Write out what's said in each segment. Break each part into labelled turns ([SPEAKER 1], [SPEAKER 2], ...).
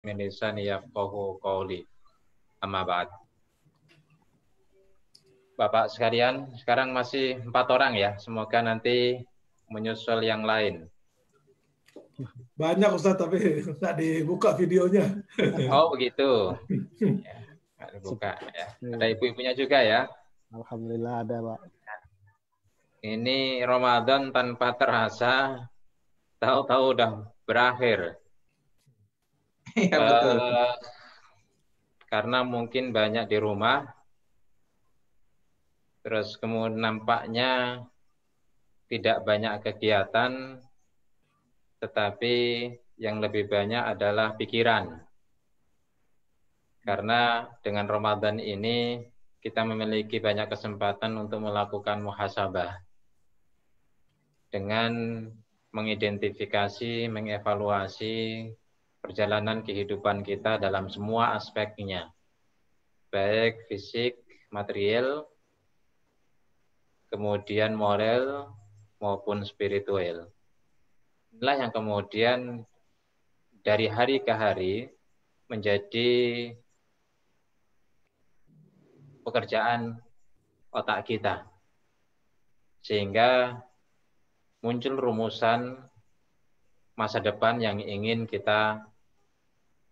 [SPEAKER 1] min lisani yafqahu qawli. Amma ba'd. Bapak sekalian, sekarang masih 4 orang ya. Semoga nanti menyusul yang lain.
[SPEAKER 2] Banyak Ustaz, tapi nggak dibuka videonya.
[SPEAKER 1] Oh begitu. Ya, nggak dibuka ya. Ada ibu-ibunya juga ya.
[SPEAKER 3] Alhamdulillah ada, Pak.
[SPEAKER 1] Ini Ramadan tanpa terasa, tahu-tahu udah berakhir.
[SPEAKER 4] Iya betul.
[SPEAKER 1] Karena mungkin banyak di rumah, terus kemudian nampaknya tidak banyak kegiatan, tetapi yang lebih banyak adalah pikiran. Karena dengan Ramadan ini kita memiliki banyak kesempatan untuk melakukan muhasabah dengan mengidentifikasi, mengevaluasi perjalanan kehidupan kita dalam semua aspeknya, baik fisik, material, kemudian moral maupun spiritual. Inilah yang kemudian dari hari ke hari menjadi pekerjaan otak kita, sehingga muncul rumusan masa depan yang ingin kita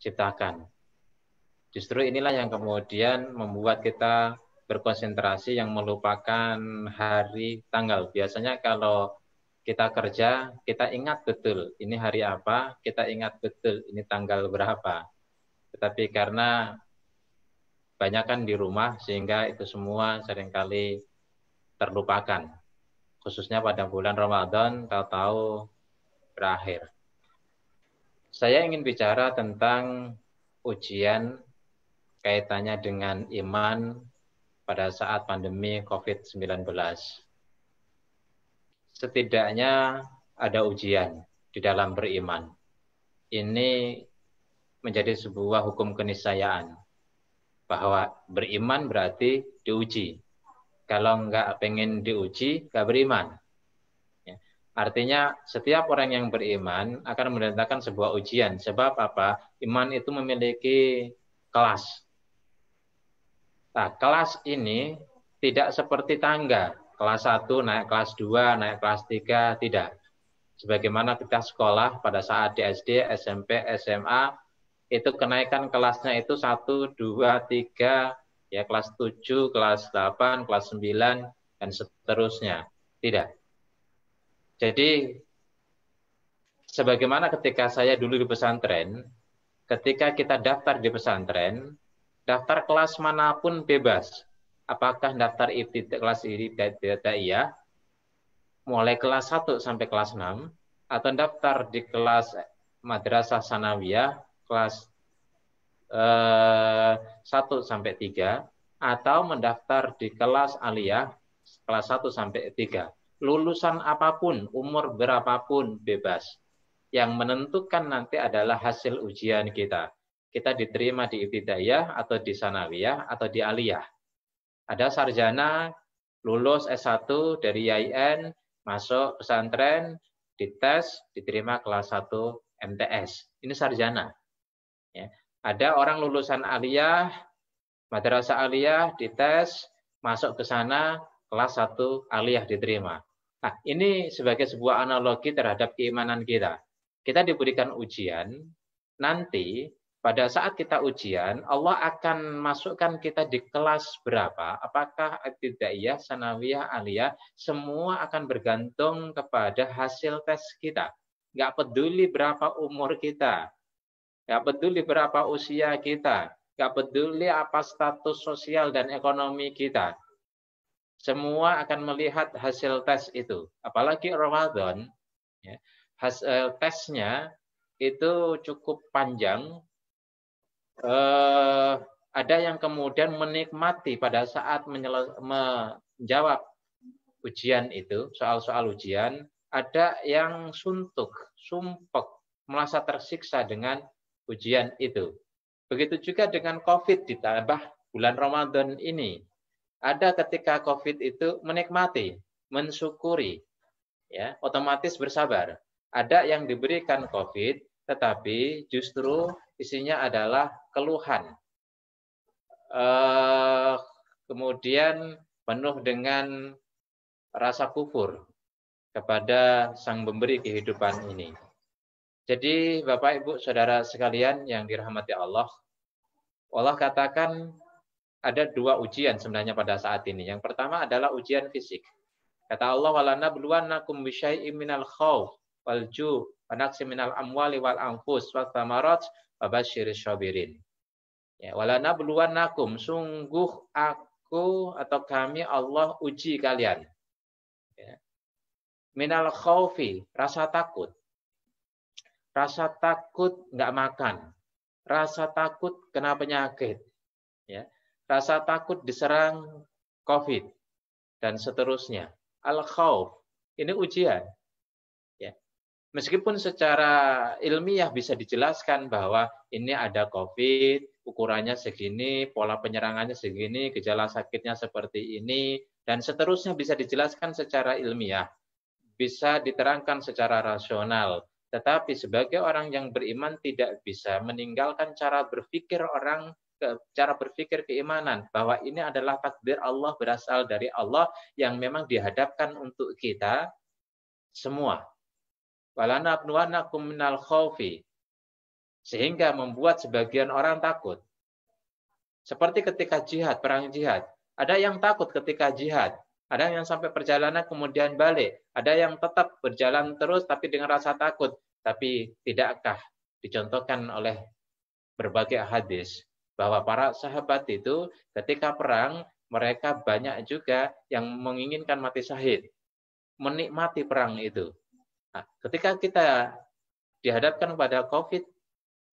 [SPEAKER 1] ciptakan. Justru inilah yang kemudian membuat kita berkonsentrasi yang melupakan hari tanggal. Biasanya kalau kita kerja, kita ingat betul ini hari apa, kita ingat betul ini tanggal berapa. Tetapi karena banyakkan di rumah, sehingga itu semua seringkali terlupakan. Khususnya pada bulan Ramadan, tahu-tahu berakhir. Saya ingin bicara tentang ujian kaitannya dengan iman pada saat pandemi COVID-19. Setidaknya ada ujian di dalam beriman. Ini menjadi sebuah hukum keniscayaan, bahwa beriman berarti diuji. Kalau nggak pengen diuji, nggak beriman. Artinya setiap orang yang beriman akan mendatangkan sebuah ujian. Sebab apa? Iman itu memiliki kelas. Nah, kelas ini tidak seperti tangga. Kelas 1 naik kelas 2, naik kelas 3, tidak. Sebagaimana kita sekolah pada saat di SD, SMP, SMA, itu kenaikan kelasnya itu 1, 2, 3, ya kelas 7, kelas 8, kelas 9, dan seterusnya. Tidak. Jadi, sebagaimana ketika saya dulu di pesantren, ketika kita daftar di pesantren, daftar kelas manapun bebas. Apakah daftar kelas ibtidaiyah, mulai kelas 1 sampai kelas 6, atau daftar di kelas madrasah sanawiyah, kelas 1 sampai 3, atau mendaftar di kelas aliyah, kelas 1 sampai 3. Lulusan apapun, umur berapapun bebas. Yang menentukan nanti adalah hasil ujian kita. Kita diterima di ibtidaiyah atau di sanawiyah atau di aliyah. Ada sarjana lulus S1 dari IAIN, masuk pesantren, dites, diterima kelas 1 MTS. Ini sarjana. Ya. Ada orang lulusan aliyah, madrasah aliyah, dites, masuk ke sana, kelas 1 aliyah diterima. Nah, ini sebagai sebuah analogi terhadap keimanan kita. Kita diberikan ujian, nanti pada saat kita ujian, Allah akan masukkan kita di kelas berapa, apakah ibtidaiyah, sanawiyah, aliyah, semua akan bergantung kepada hasil tes kita. Nggak peduli berapa umur kita, nggak peduli berapa usia kita, nggak peduli apa status sosial dan ekonomi kita. Semua akan melihat hasil tes itu. Apalagi Ramadan, ya, hasil tesnya itu cukup panjang. Ada yang kemudian menikmati pada saat menjawab ujian itu, soal-soal ujian. Ada yang suntuk, sumpek, merasa tersiksa dengan ujian itu. Begitu juga dengan COVID ditambah bulan Ramadan ini. Ada ketika COVID itu menikmati, mensyukuri, ya, otomatis bersabar. Ada yang diberikan COVID, tetapi justru isinya adalah keluhan. Kemudian penuh dengan rasa kufur kepada Sang Pemberi kehidupan ini. Jadi Bapak Ibu Saudara sekalian yang dirahmati Allah, Allah katakan ada dua ujian sebenarnya pada saat ini. Yang pertama adalah ujian fisik. Kata Allah, walanabluwannakum bisyai'im minal khauf wal ju' wa naqsim minal amwali wal anfus wat tsamarat wa basyirish sabirin. Ya, walanabluwannakum, sungguh aku atau kami Allah uji kalian. Ya. Minal khaufi, rasa takut. Rasa takut enggak makan. Rasa takut kena penyakit. Ya. Rasa takut diserang COVID dan seterusnya. Al-khauf, ini ujian. Ya. Meskipun secara ilmiah bisa dijelaskan bahwa ini ada COVID, ukurannya segini, pola penyerangannya segini, gejala sakitnya seperti ini, dan seterusnya bisa dijelaskan secara ilmiah. Bisa diterangkan secara rasional. Tetapi sebagai orang yang beriman tidak bisa meninggalkan cara berpikir orang, cara berpikir keimanan bahwa ini adalah takdir Allah, berasal dari Allah yang memang dihadapkan untuk kita semua. Walanabluwannakum minal khaufi, sehingga membuat sebagian orang takut. Seperti ketika jihad, perang jihad, ada yang takut ketika jihad, ada yang sampai perjalanan kemudian balik, ada yang tetap berjalan terus tapi dengan rasa takut. Tapi tidakkah dicontohkan oleh berbagai hadis bahwa para sahabat itu ketika perang, mereka banyak juga yang menginginkan mati syahid, menikmati perang itu. Nah, ketika kita dihadapkan pada COVID,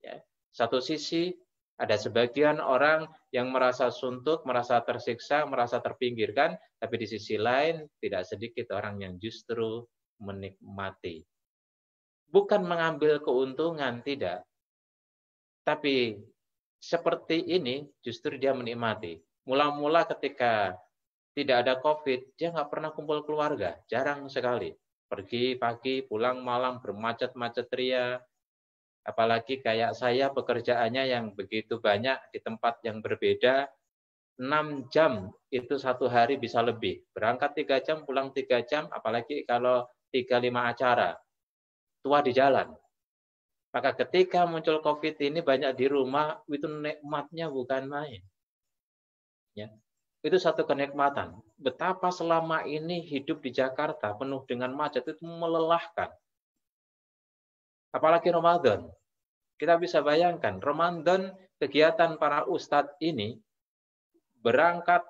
[SPEAKER 1] ya, satu sisi ada sebagian orang yang merasa suntuk, merasa tersiksa, merasa terpinggirkan, tapi di sisi lain tidak sedikit orang yang justru menikmati. Bukan mengambil keuntungan, tidak. Tapi seperti ini justru dia menikmati. Mula-mula ketika tidak ada COVID, dia nggak pernah kumpul keluarga, jarang sekali. Pergi pagi, pulang malam, bermacet-macet ria. Apalagi kayak saya pekerjaannya yang begitu banyak di tempat yang berbeda, 6 jam itu satu hari bisa lebih. Berangkat 3 jam, pulang 3 jam, apalagi kalau 3-5 acara. Tua di jalan. Maka ketika muncul COVID ini banyak di rumah, itu nikmatnya bukan main. Ya. Itu satu kenikmatan. Betapa selama ini hidup di Jakarta penuh dengan macet itu melelahkan. Apalagi Ramadan. Kita bisa bayangkan, Ramadan kegiatan para ustadz ini berangkat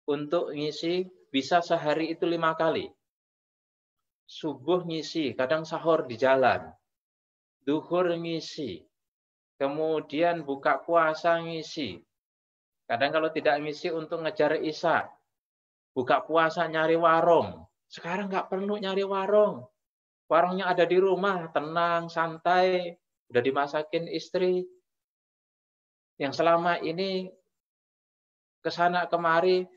[SPEAKER 1] untuk ngisi bisa sehari itu 5 kali. Subuh ngisi, kadang sahur di jalan. Duhur ngisi, kemudian buka puasa ngisi. Kadang kalau tidak ngisi untuk ngejar isya, buka puasa nyari warung. Sekarang nggak perlu nyari warung. Warungnya ada di rumah, tenang, santai, udah dimasakin istri. Yang selama ini kesana kemari,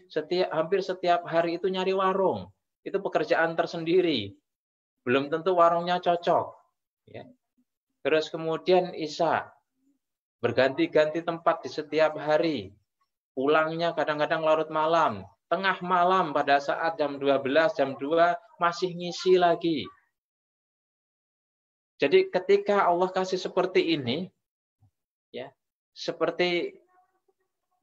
[SPEAKER 1] hampir setiap hari itu nyari warung. Itu pekerjaan tersendiri. Belum tentu warungnya cocok. Ya. Terus kemudian isya, berganti-ganti tempat di setiap hari. Pulangnya kadang-kadang larut malam. Tengah malam pada saat jam 12, jam 2 masih ngisi lagi. Jadi ketika Allah kasih seperti ini, ya, seperti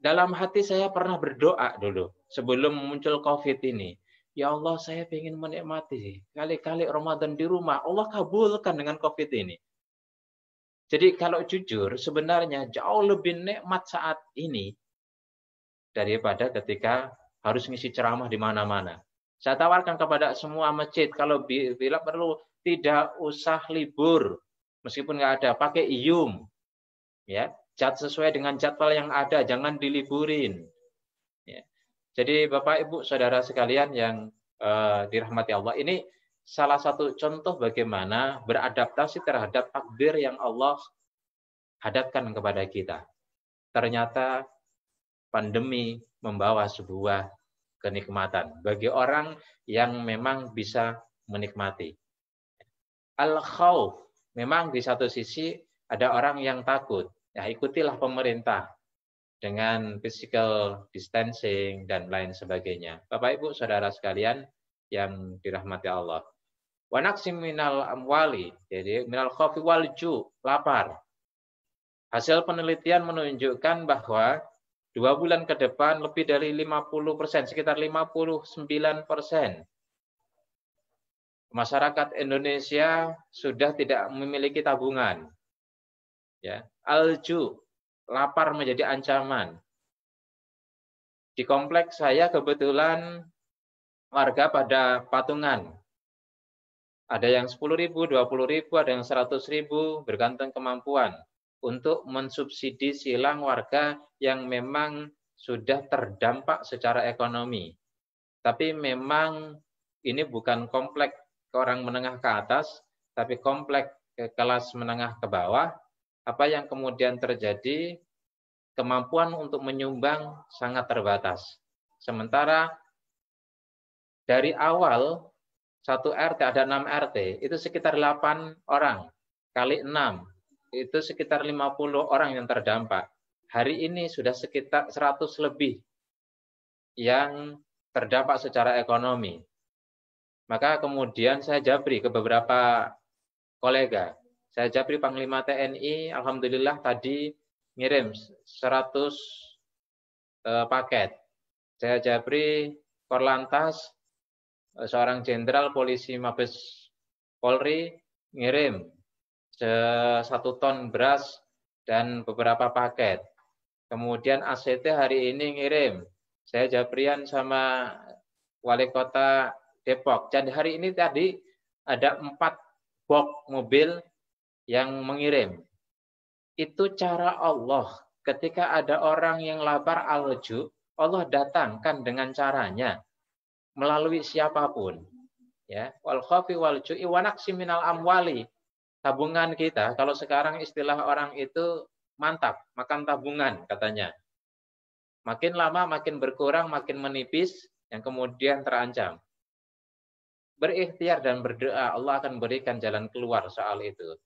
[SPEAKER 1] dalam hati saya pernah berdoa dulu sebelum muncul COVID ini. Ya Allah, saya ingin menikmati kali-kali Ramadan di rumah. Allah kabulkan dengan COVID ini. Jadi kalau jujur, sebenarnya jauh lebih nikmat saat ini daripada ketika harus ngisi ceramah di mana-mana. Saya tawarkan kepada semua masjid, kalau bila perlu tidak usah libur, meskipun nggak ada, pakai iyum, ya, sesuai dengan jadwal yang ada, jangan diliburin. Ya. Jadi Bapak Ibu Saudara sekalian yang dirahmati Allah, ini salah satu contoh bagaimana beradaptasi terhadap takdir yang Allah hadapkan kepada kita. Ternyata pandemi membawa sebuah kenikmatan bagi orang yang memang bisa menikmati. Al-khauf memang di satu sisi ada orang yang takut. Ya, ikutilah pemerintah dengan physical distancing dan lain sebagainya. Bapak Ibu Saudara sekalian yang dirahmati Allah. Wa naqsim minal amwali, jadi minal khaufi wal ju', lapar. Hasil penelitian menunjukkan bahwa 2 bulan ke depan lebih dari 50%, sekitar 59% masyarakat Indonesia sudah tidak memiliki tabungan. Ya, alju, lapar menjadi ancaman. Di kompleks saya kebetulan warga pada patungan. Ada yang 10.000, 20.000, ada yang 100.000, bergantung kemampuan untuk mensubsidi silang warga yang memang sudah terdampak secara ekonomi. Tapi memang ini bukan kompleks ke orang menengah ke atas, tapi kompleks ke kelas menengah ke bawah. Apa yang kemudian terjadi, kemampuan untuk menyumbang sangat terbatas. Sementara dari awal 1 RT ada 6 RT, itu sekitar 8 orang, kali 6, itu sekitar 50 orang yang terdampak. Hari ini sudah sekitar 100 lebih yang terdampak secara ekonomi. Maka kemudian saya japri ke beberapa kolega. Saya japri Panglima TNI, alhamdulillah tadi ngirim 100 paket. Saya japri Korlantas, seorang jenderal polisi Mabes Polri ngirim 1 ton beras dan beberapa paket. Kemudian ACT hari ini ngirim. Saya japrian sama Wali Kota Depok. Dan hari ini tadi ada 4 box mobil yang mengirim. Itu cara Allah. Ketika ada orang yang lapar alju, Allah datangkan dengan caranya melalui siapapun. Ya, wal khaufi wal ju'i wa naqsim minal amwali. Tabungan kita, kalau sekarang istilah orang itu mantap, makan tabungan katanya. Makin lama makin berkurang, makin menipis, yang kemudian terancam. Berikhtiar dan berdoa, Allah akan berikan jalan keluar soal itu.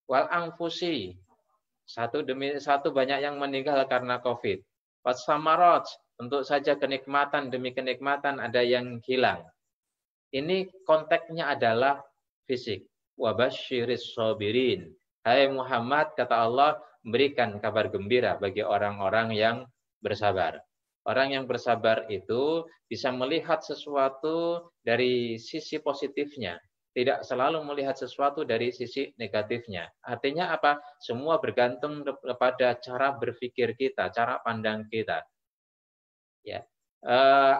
[SPEAKER 1] Wal anfusi, satu demi satu banyak yang meninggal karena COVID. Wasamarat, tentu saja kenikmatan demi kenikmatan ada yang hilang. Ini konteksnya adalah fisik. Wabasyiris sabirin. Hai Muhammad, kata Allah, berikan kabar gembira bagi orang-orang yang bersabar. Orang yang bersabar itu bisa melihat sesuatu dari sisi positifnya. Tidak selalu melihat sesuatu dari sisi negatifnya. Artinya apa? Semua bergantung kepada cara berpikir kita, cara pandang kita. Ya.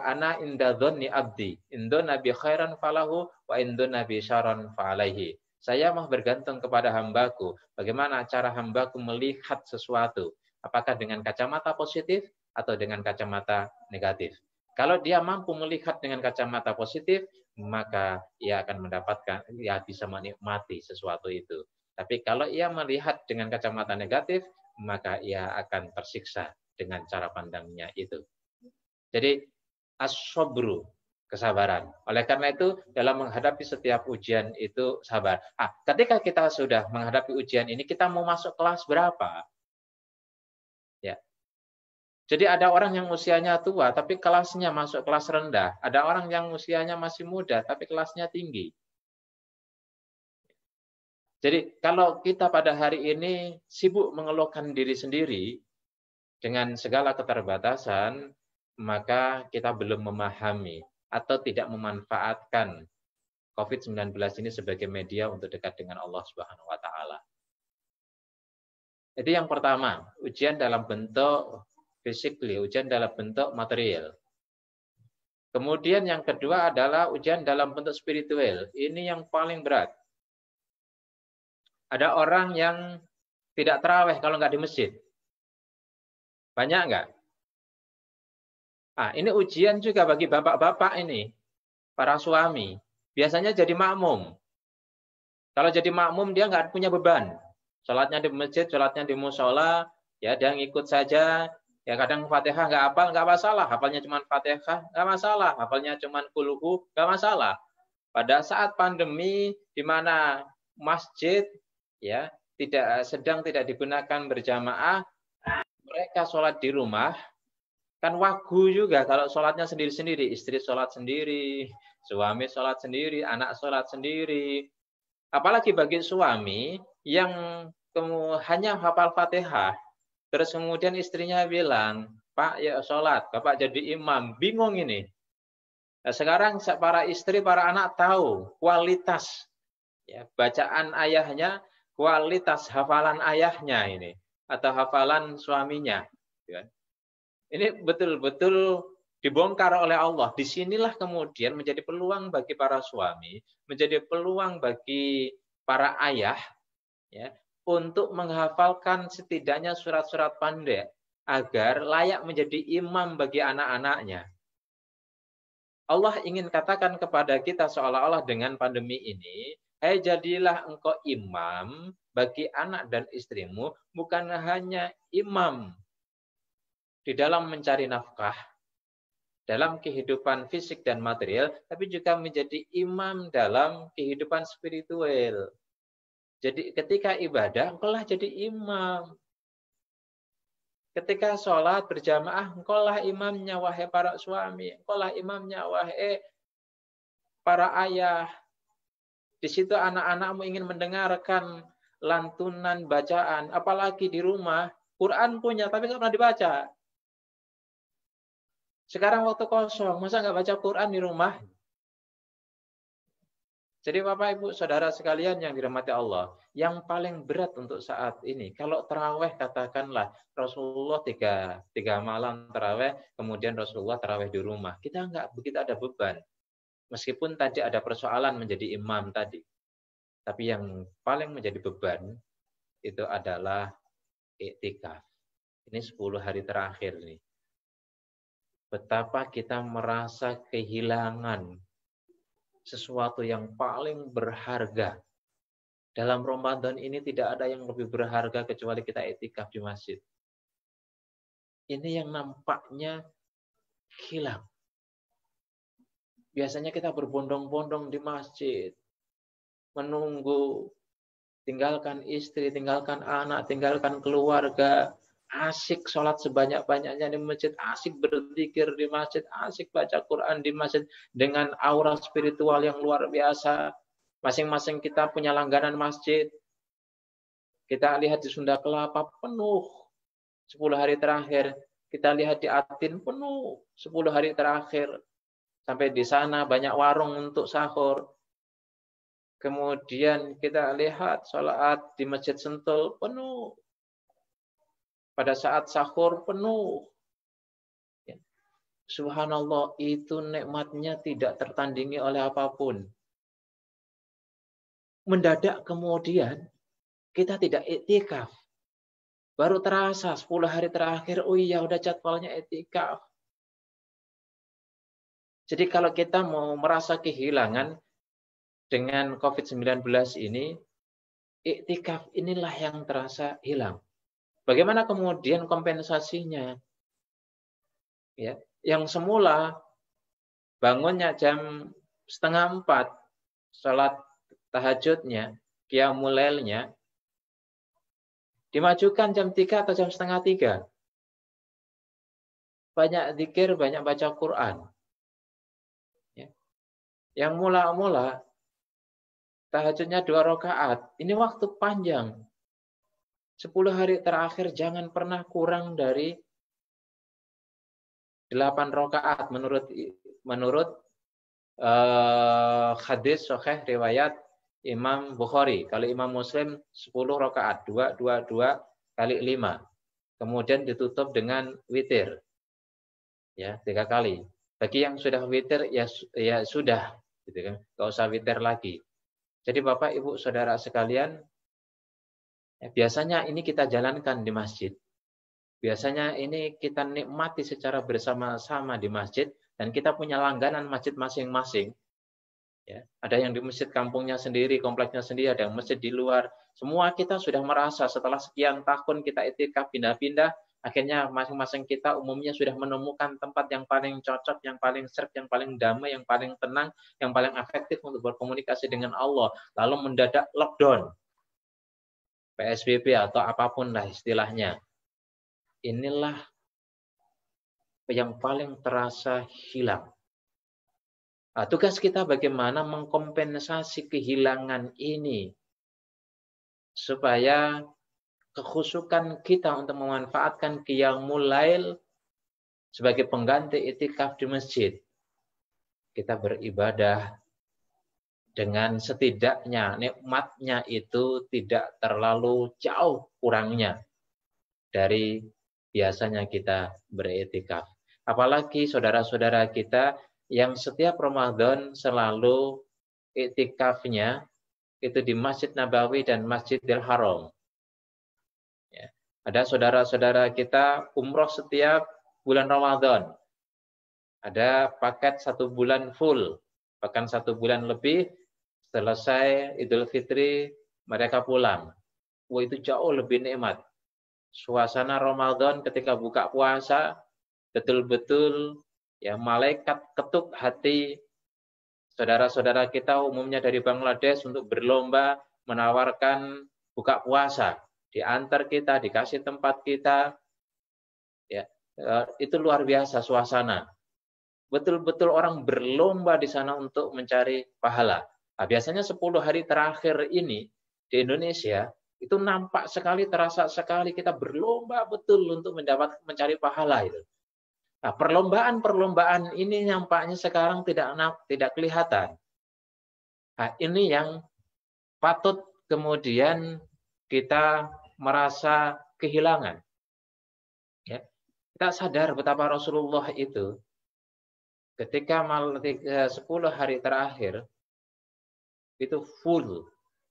[SPEAKER 1] Ana inda dzanni abdi, indona bi khairan falahu wa indona bi syarran fa'alaihi. Saya mah bergantung kepada hambaku. Bagaimana cara hambaku melihat sesuatu? Apakah dengan kacamata positif atau dengan kacamata negatif? Kalau dia mampu melihat dengan kacamata positif, maka ia akan mendapatkan, ia bisa menikmati sesuatu itu. Tapi kalau ia melihat dengan kacamata negatif, maka ia akan tersiksa dengan cara pandangnya itu. Jadi as-sabru, kesabaran. Oleh karena itu dalam menghadapi setiap ujian itu sabar. Ketika kita sudah menghadapi ujian ini, kita mau masuk kelas berapa? Ya. Jadi ada orang yang usianya tua tapi kelasnya masuk kelas rendah. Ada orang yang usianya masih muda tapi kelasnya tinggi. Jadi kalau kita pada hari ini sibuk mengeluhkan diri sendiri dengan segala keterbatasan, maka kita belum memahami atau tidak memanfaatkan COVID-19 ini sebagai media untuk dekat dengan Allah Subhanahu wa taala. Itu yang pertama, ujian dalam bentuk physically, ujian dalam bentuk material. Kemudian yang kedua adalah ujian dalam bentuk spiritual. Ini yang paling berat. Ada orang yang tidak tarawih kalau nggak di masjid. Banyak nggak? Ini ujian juga bagi bapak-bapak ini, para suami. Biasanya jadi makmum. Kalau jadi makmum dia nggak punya beban. Sholatnya di masjid, sholatnya di musola, ya dia ngikut saja. Ya kadang Fatihah nggak hafal, nggak masalah. Hafalnya cuma Fatihah, nggak masalah. Hafalnya cuma Qul Huwa, nggak masalah. Pada saat pandemi, di mana masjid ya tidak digunakan berjamaah, mereka sholat di rumah, kan wagu juga kalau sholatnya sendiri-sendiri, istri sholat sendiri, suami sholat sendiri, anak sholat sendiri. Apalagi bagi suami yang hanya hafal Fatihah, terus kemudian istrinya bilang, Pak ya sholat, Bapak jadi imam, bingung ini. Nah, sekarang para istri, para anak tahu kualitas ya, bacaan ayahnya, kualitas hafalan ayahnya ini, atau hafalan suaminya. Ya. Ini betul-betul dibongkar oleh Allah. Disinilah kemudian menjadi peluang bagi para suami, menjadi peluang bagi para ayah, ya, untuk menghafalkan setidaknya surat-surat pendek agar layak menjadi imam bagi anak-anaknya. Allah ingin katakan kepada kita seolah-olah dengan pandemi ini, jadilah engkau imam bagi anak dan istrimu, bukan hanya imam di dalam mencari nafkah, dalam kehidupan fisik dan material, tapi juga menjadi imam dalam kehidupan spiritual. Jadi ketika ibadah, engkaulah jadi imam. Ketika sholat berjamaah, engkaulah imamnya, wahai para suami. Engkaulah imamnya, wahai para ayah. Di situ anak-anakmu ingin mendengarkan lantunan bacaan. Apalagi di rumah, Quran punya, tapi nggak pernah dibaca. Sekarang waktu kosong, masa nggak baca Quran di rumah? Jadi Bapak Ibu Saudara sekalian yang dirahmati Allah, yang paling berat untuk saat ini, kalau terawih katakanlah Rasulullah tiga malam terawih, kemudian Rasulullah terawih di rumah, kita nggak begitu ada beban. Meskipun tadi ada persoalan menjadi imam tadi, tapi yang paling menjadi beban itu adalah iktikaf. Ini 10 hari terakhir nih. Betapa kita merasa kehilangan sesuatu yang paling berharga. Dalam Ramadan ini tidak ada yang lebih berharga kecuali kita iktikaf di masjid. Ini yang nampaknya hilang. Biasanya kita berbondong-bondong di masjid, menunggu, tinggalkan istri, tinggalkan anak, tinggalkan keluarga, asik sholat sebanyak-banyaknya di masjid, asik berzikir di masjid, asik baca Quran di masjid dengan aura spiritual yang luar biasa. Masing-masing kita punya langganan masjid. Kita lihat di Sunda Kelapa penuh 10 hari terakhir. Kita lihat di Atin penuh 10 hari terakhir. Sampai di sana banyak warung untuk sahur. Kemudian kita lihat sholat di Masjid Sentul penuh. Pada saat sahur penuh. Subhanallah, itu nikmatnya tidak tertandingi oleh apapun. Mendadak kemudian kita tidak iktikaf. Baru terasa 10 hari terakhir, oh iya udah jadwalnya iktikaf. Jadi kalau kita mau merasa kehilangan dengan COVID-19 ini, iktikaf inilah yang terasa hilang. Bagaimana kemudian kompensasinya? Ya, yang semula bangunnya jam 3:30, sholat tahajudnya, qiyamul lailnya, dimajukan jam 3 atau jam 2:30. Banyak zikir, banyak baca Quran. Ya. Yang mula-mula tahajudnya 2 rakaat, ini waktu panjang. 10 hari terakhir jangan pernah kurang dari 8 rakaat menurut hadis sahih riwayat Imam Bukhari. Kalau Imam Muslim 10 rakaat, 2 kali 5. Kemudian ditutup dengan witir. Ya, 3 kali. Bagi yang sudah witir ya sudah gitu kan. Enggak usah witir lagi. Jadi Bapak Ibu Saudara sekalian, biasanya ini kita jalankan di masjid. Biasanya ini kita nikmati secara bersama-sama di masjid dan kita punya langganan masjid masing-masing. Ya, ada yang di masjid kampungnya sendiri, kompleknya sendiri, ada yang masjid di luar. Semua kita sudah merasa setelah sekian tahun kita iktikaf pindah-pindah, Akhirnya masing-masing kita umumnya sudah menemukan tempat yang paling cocok, yang paling serp, yang paling damai, yang paling tenang, yang paling efektif untuk berkomunikasi dengan Allah. Lalu mendadak lockdown, PSBB atau apapun lah istilahnya. Inilah yang paling terasa hilang. Nah, tugas kita bagaimana mengkompensasi kehilangan ini supaya kekhusyukan kita untuk memanfaatkan qiyamul lail sebagai pengganti itikaf di masjid. Kita beribadah dengan setidaknya nikmatnya itu tidak terlalu jauh kurangnya dari biasanya kita beritikaf. Apalagi saudara-saudara kita yang setiap Ramadan selalu itikafnya itu di Masjid Nabawi dan Masjidil Haram. Ya. Ada saudara-saudara kita umroh setiap bulan Ramadan. Ada paket 1 bulan full, bahkan 1 bulan lebih, selesai Idul Fitri mereka pulang. Wah, itu jauh lebih nikmat. Suasana Ramadan ketika buka puasa betul-betul ya malaikat ketuk hati saudara-saudara kita umumnya dari Bangladesh untuk berlomba menawarkan buka puasa, diantar kita, dikasih tempat kita. Ya, itu luar biasa suasana. Betul-betul orang berlomba di sana untuk mencari pahala. Nah, biasanya 10 hari terakhir ini di Indonesia itu nampak sekali, terasa sekali kita berlomba betul untuk mencari pahala itu. Nah, perlombaan ini nampaknya sekarang tidak kelihatan. Nah, ini yang patut kemudian kita merasa kehilangan. Ya. Kita sadar betapa Rasulullah itu ketika 10 hari terakhir itu full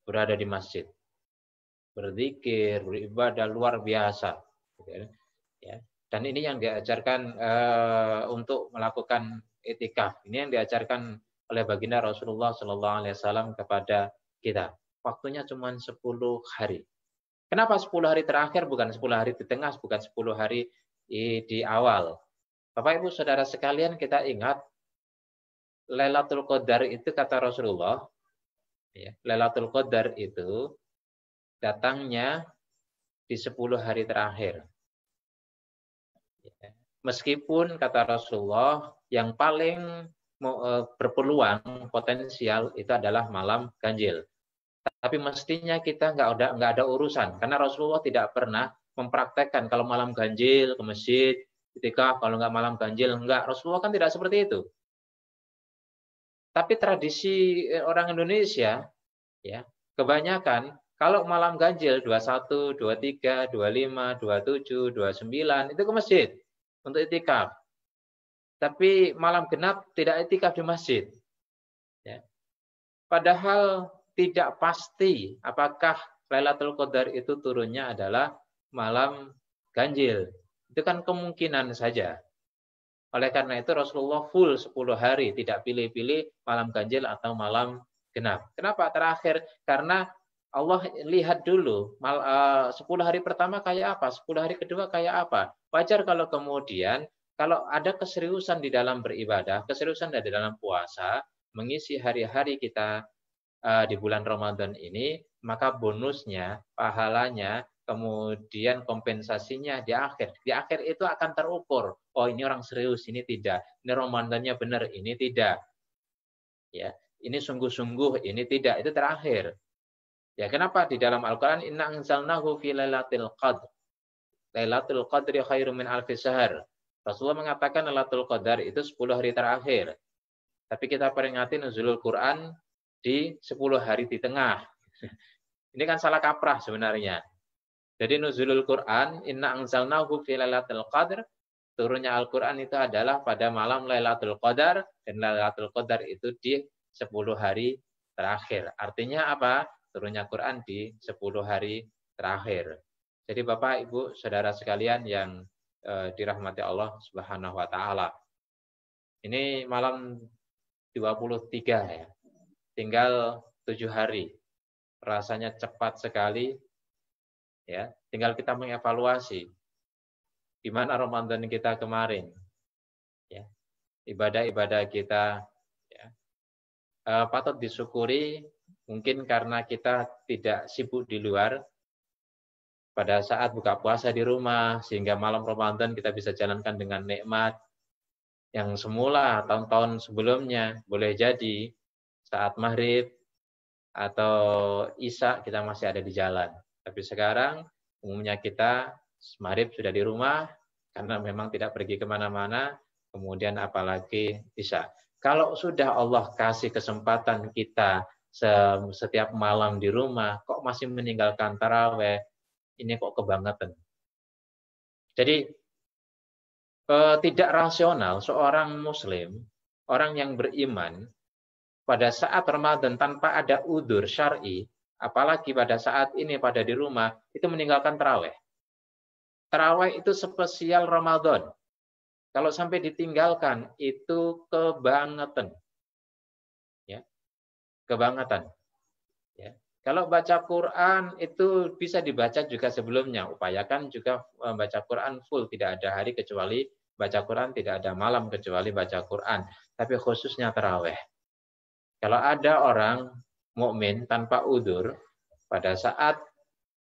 [SPEAKER 1] berada di masjid. Berzikir, beribadah luar biasa. Ya. Dan ini yang diajarkan untuk melakukan itikaf. Ini yang diajarkan oleh baginda Rasulullah SAW kepada kita. Waktunya cuma 10 hari. Kenapa 10 hari terakhir, bukan 10 hari di tengah, bukan 10 hari di awal? Bapak Ibu Saudara sekalian, kita ingat Lailatul Qadar itu kata Rasulullah, ya, Lailatul Qadar itu datangnya di 10 hari terakhir. Meskipun kata Rasulullah yang paling berpeluang potensial itu adalah malam ganjil. Tapi mestinya kita nggak ada urusan karena Rasulullah tidak pernah mempraktekkan kalau malam ganjil ke masjid, ketika kalau nggak malam ganjil enggak. Rasulullah kan tidak seperti itu. Tapi tradisi orang Indonesia ya, kebanyakan kalau malam ganjil 21, 23, 25, 27, 29 itu ke masjid untuk itikaf. Tapi malam genap tidak itikaf di masjid. Ya. Padahal tidak pasti apakah Lailatul Qadar itu turunnya adalah malam ganjil. Itu kan kemungkinan saja. Oleh karena itu Rasulullah full 10 hari, tidak pilih-pilih malam ganjil atau malam genap. Kenapa terakhir? Karena Allah lihat dulu 10 hari pertama kayak apa, 10 hari kedua kayak apa. Wajar kalau kemudian kalau ada keseriusan di dalam beribadah, keseriusan di dalam puasa, mengisi hari-hari kita di bulan Ramadan ini, maka bonusnya, pahalanya, kemudian kompensasinya di akhir. Di akhir itu akan terukur. Oh, ini orang serius, ini tidak. Ini Ramadannya benar, ini tidak. Ya, ini sungguh-sungguh, ini tidak. Itu terakhir. Ya, kenapa di dalam Al-Qur'an inna anzalnahu fi lailatul qadr. Lailatul qadri khairum min alfi syahr. Rasulullah mengatakan Lailatul Qadar itu 10 hari terakhir. Tapi kita peringati nuzulul Quran di 10 hari di tengah. Ini kan salah kaprah sebenarnya. Jadi nuzulul Quran inna anzalnahu fi lailatul qadr, turunnya Al-Qur'an itu adalah pada malam Lailatul Qadar dan Lailatul Qadar itu di 10 hari terakhir. Artinya apa? Turunnya Quran di 10 hari terakhir. Jadi Bapak, Ibu, Saudara sekalian yang dirahmati Allah Subhanahu wa taala. Ini malam 23 ya. Tinggal 7 hari. Rasanya cepat sekali. Ya, tinggal kita mengevaluasi. gimana Ramadan kita kemarin? Ya, ibadah-ibadah kita ya, patut disyukuri, mungkin karena kita tidak sibuk di luar pada saat buka puasa di rumah, sehingga malam Ramadan kita bisa jalankan dengan nikmat. Yang semula tahun-tahun sebelumnya boleh jadi saat maghrib atau isya kita masih ada di jalan. Tapi sekarang umumnya kita maghrib sudah di rumah karena memang tidak pergi kemana-mana, kemudian apalagi isya. Kalau sudah Allah kasih kesempatan kita setiap malam di rumah, kok masih meninggalkan taraweh, ini kok kebangetan. Jadi tidak rasional seorang muslim, orang yang beriman, pada saat Ramadan tanpa ada udzur syar'i, apalagi pada saat ini pada di rumah, itu meninggalkan taraweh. Taraweh itu spesial Ramadan. Kalau sampai ditinggalkan, itu kebangetan. Ya, kebangetan. Ya. Kalau baca Quran itu bisa dibaca juga sebelumnya. Upayakan juga baca Quran full, tidak ada hari kecuali baca Quran, tidak ada malam kecuali baca Quran. Tapi khususnya taraweh. Kalau ada orang mukmin tanpa udzur pada saat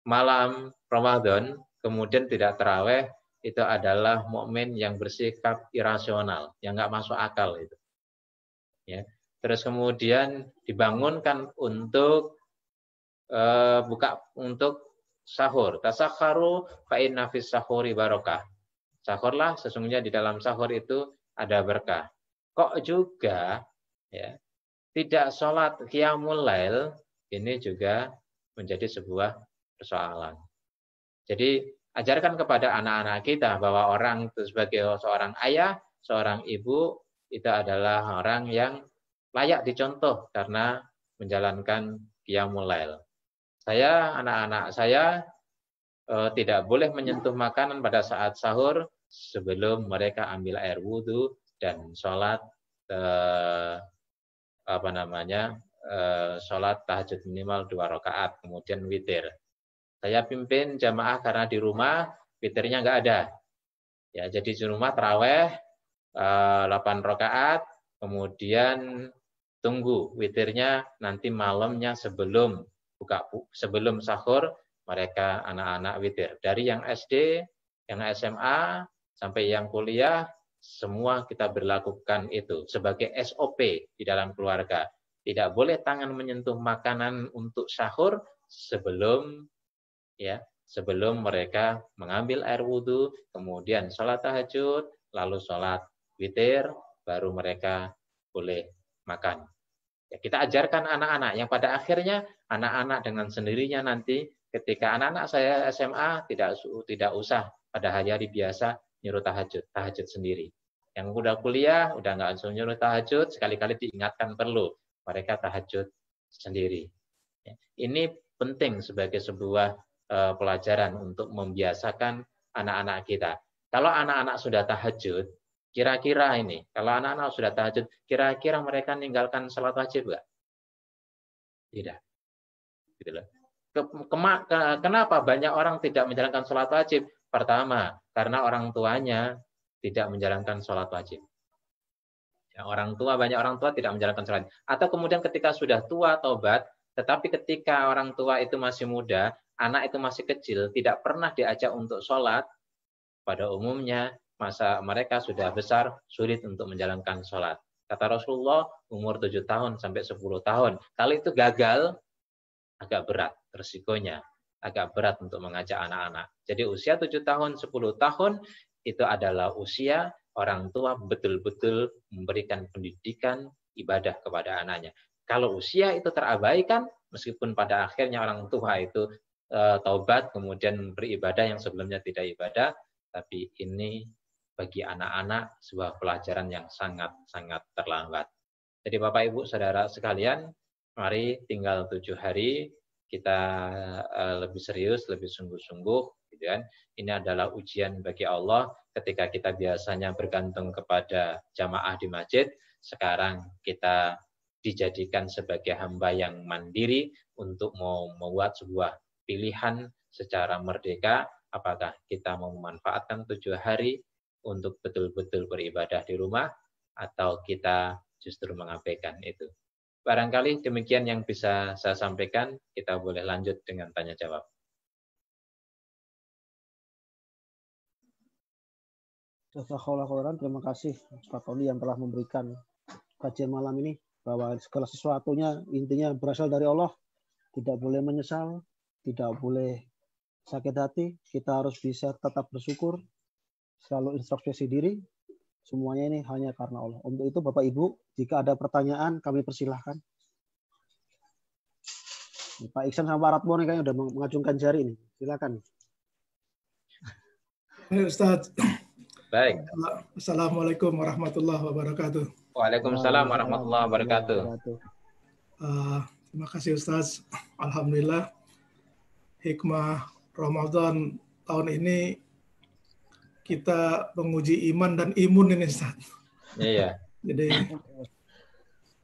[SPEAKER 1] malam Ramadan kemudian tidak taraweh, itu adalah mukmin yang bersikap irasional, yang nggak masuk akal itu. Ya. Terus kemudian dibangunkan untuk untuk sahur. Tasakharu fa inna fis sahuri barokah. Sahurlah, sesungguhnya di dalam sahur itu ada berkah. Kok juga ya tidak sholat qiyamul lail, ini juga menjadi sebuah persoalan. Jadi ajarkan kepada anak-anak kita bahwa orang itu sebagai seorang ayah, seorang ibu itu adalah orang yang layak dicontoh karena menjalankan qiyamul lail. Anak-anak saya tidak boleh menyentuh makanan pada saat sahur sebelum mereka ambil air wudhu dan sholat sholat tahajud minimal 2 rakaat, kemudian witir. Saya pimpin jamaah karena di rumah witirnya nggak ada. Ya, jadi di rumah taraweh 8 rakaat, kemudian tunggu witirnya nanti malamnya sebelum sahur mereka anak-anak witir. Dari yang SD, yang SMA sampai yang kuliah semua kita berlakukan itu sebagai SOP di dalam keluarga. Tidak boleh tangan menyentuh makanan untuk sahur sebelum mereka mengambil air wudhu, kemudian sholat tahajud, lalu sholat witir, baru mereka boleh makan. Ya, kita ajarkan anak-anak yang pada akhirnya anak-anak dengan sendirinya nanti ketika anak-anak saya SMA tidak usah pada hari-hari biasa nyuruh tahajud sendiri. Yang udah kuliah udah nggak usah nyuruh tahajud, sekali-kali diingatkan perlu mereka tahajud sendiri. Ya, ini penting sebagai sebuah pelajaran untuk membiasakan anak-anak kita. Kalau anak-anak sudah tahajud, kira-kira mereka meninggalkan sholat wajib nggak? Tidak. Gitu loh. Kenapa banyak orang tidak menjalankan sholat wajib? Pertama, karena orang tuanya tidak menjalankan sholat wajib. Ya, banyak orang tua tidak menjalankan sholat. Atau kemudian ketika sudah tua taubat, tetapi ketika orang tua itu masih muda, anak itu masih kecil, tidak pernah diajak untuk sholat, pada umumnya masa mereka sudah besar, sulit untuk menjalankan sholat. Kata Rasulullah, umur 7 tahun sampai 10 tahun. Kalau itu gagal, agak berat resikonya. Agak berat untuk mengajak anak-anak. Jadi usia 7 tahun, 10 tahun, itu adalah usia orang tua betul-betul memberikan pendidikan ibadah kepada anaknya. Kalau usia itu terabaikan, meskipun pada akhirnya orang tua itu taubat, kemudian beribadah yang sebelumnya tidak ibadah, tapi ini bagi anak-anak sebuah pelajaran yang sangat-sangat terlambat. Jadi Bapak Ibu Saudara sekalian, mari tinggal 7 hari kita lebih serius, lebih sungguh-sungguh, gitu kan. Ini adalah ujian bagi Allah ketika kita biasanya bergantung kepada jamaah di masjid, sekarang kita dijadikan sebagai hamba yang mandiri untuk membuat sebuah pilihan secara merdeka, apakah kita mau memanfaatkan 7 hari untuk betul-betul beribadah di rumah, atau kita justru mengabaikan itu. Barangkali demikian yang bisa saya sampaikan. Kita boleh lanjut dengan tanya jawab.
[SPEAKER 3] Jazakallahu khairan. Terima kasih Ustaz Tony yang telah memberikan kajian malam ini, bahwa segala sesuatunya intinya berasal dari Allah. Tidak boleh menyesal, tidak boleh sakit hati. Kita harus bisa tetap bersyukur, selalu introspeksi diri. Semuanya ini hanya karena Allah. Untuk itu Bapak Ibu, jika ada pertanyaan kami persilahkan. Pak Iksan sama Pak Ratmo nih kayaknya udah mengacungkan jari ini. Silakan.
[SPEAKER 2] Baik, Ustaz.
[SPEAKER 1] Baik.
[SPEAKER 2] Assalamualaikum warahmatullahi wabarakatuh.
[SPEAKER 1] Waalaikumsalam warahmatullahi wabarakatuh.
[SPEAKER 2] Terima kasih Ustaz. Alhamdulillah hikmah Ramadan tahun ini kita menguji iman dan imun ini Ustaz.
[SPEAKER 1] Iya.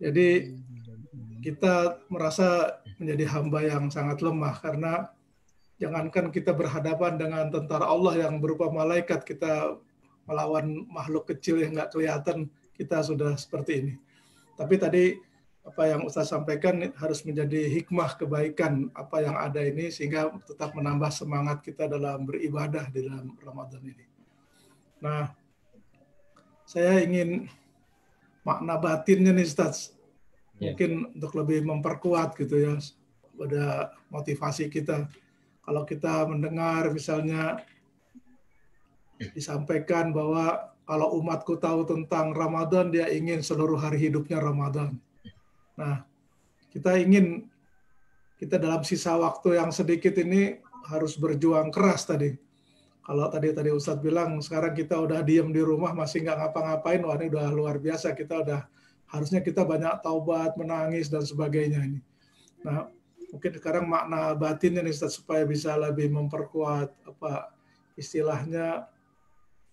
[SPEAKER 2] Jadi kita merasa menjadi hamba yang sangat lemah, karena jangankan kita berhadapan dengan tentara Allah yang berupa malaikat, kita melawan makhluk kecil yang nggak kelihatan, kita sudah seperti ini. Tapi tadi apa yang Ustaz sampaikan harus menjadi hikmah kebaikan apa yang ada ini, sehingga tetap menambah semangat kita dalam beribadah di dalam Ramadan ini. Nah, saya ingin makna batinnya nih Ustaz, mungkin untuk lebih memperkuat gitu ya pada motivasi kita. Kalau kita mendengar misalnya disampaikan bahwa kalau umatku tahu tentang Ramadan, dia ingin seluruh hari hidupnya Ramadan. Nah, kita dalam sisa waktu yang sedikit ini harus berjuang keras tadi. Kalau tadi Ustadz bilang sekarang kita udah diem di rumah masih nggak ngapa-ngapain, wah ini udah luar biasa. Harusnya kita banyak taubat, menangis dan sebagainya ini. Nah, mungkin sekarang makna batinnya nih Ustadz, supaya bisa lebih memperkuat istilahnya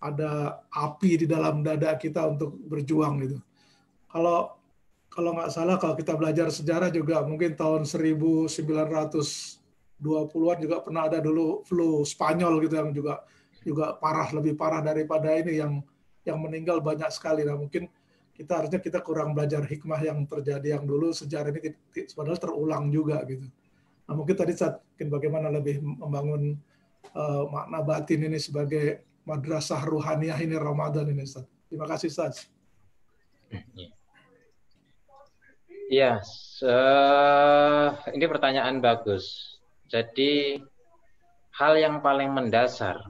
[SPEAKER 2] ada api di dalam dada kita untuk berjuang gitu. Kalau nggak salah, kalau kita belajar sejarah juga mungkin tahun 1920-an juga pernah ada dulu flu Spanyol gitu, yang juga lebih parah daripada ini, yang meninggal banyak sekali. Nah, mungkin harusnya kita kurang belajar hikmah yang terjadi yang dulu, sejarah ini padahal terulang juga gitu. Nah, mungkin tadi mungkin bagaimana lebih membangun makna batin ini sebagai madrasah ruhaniyah ini Ramadan ini Ustaz. Terima kasih Ustaz.
[SPEAKER 1] Ya, ini pertanyaan bagus. Jadi hal yang paling mendasar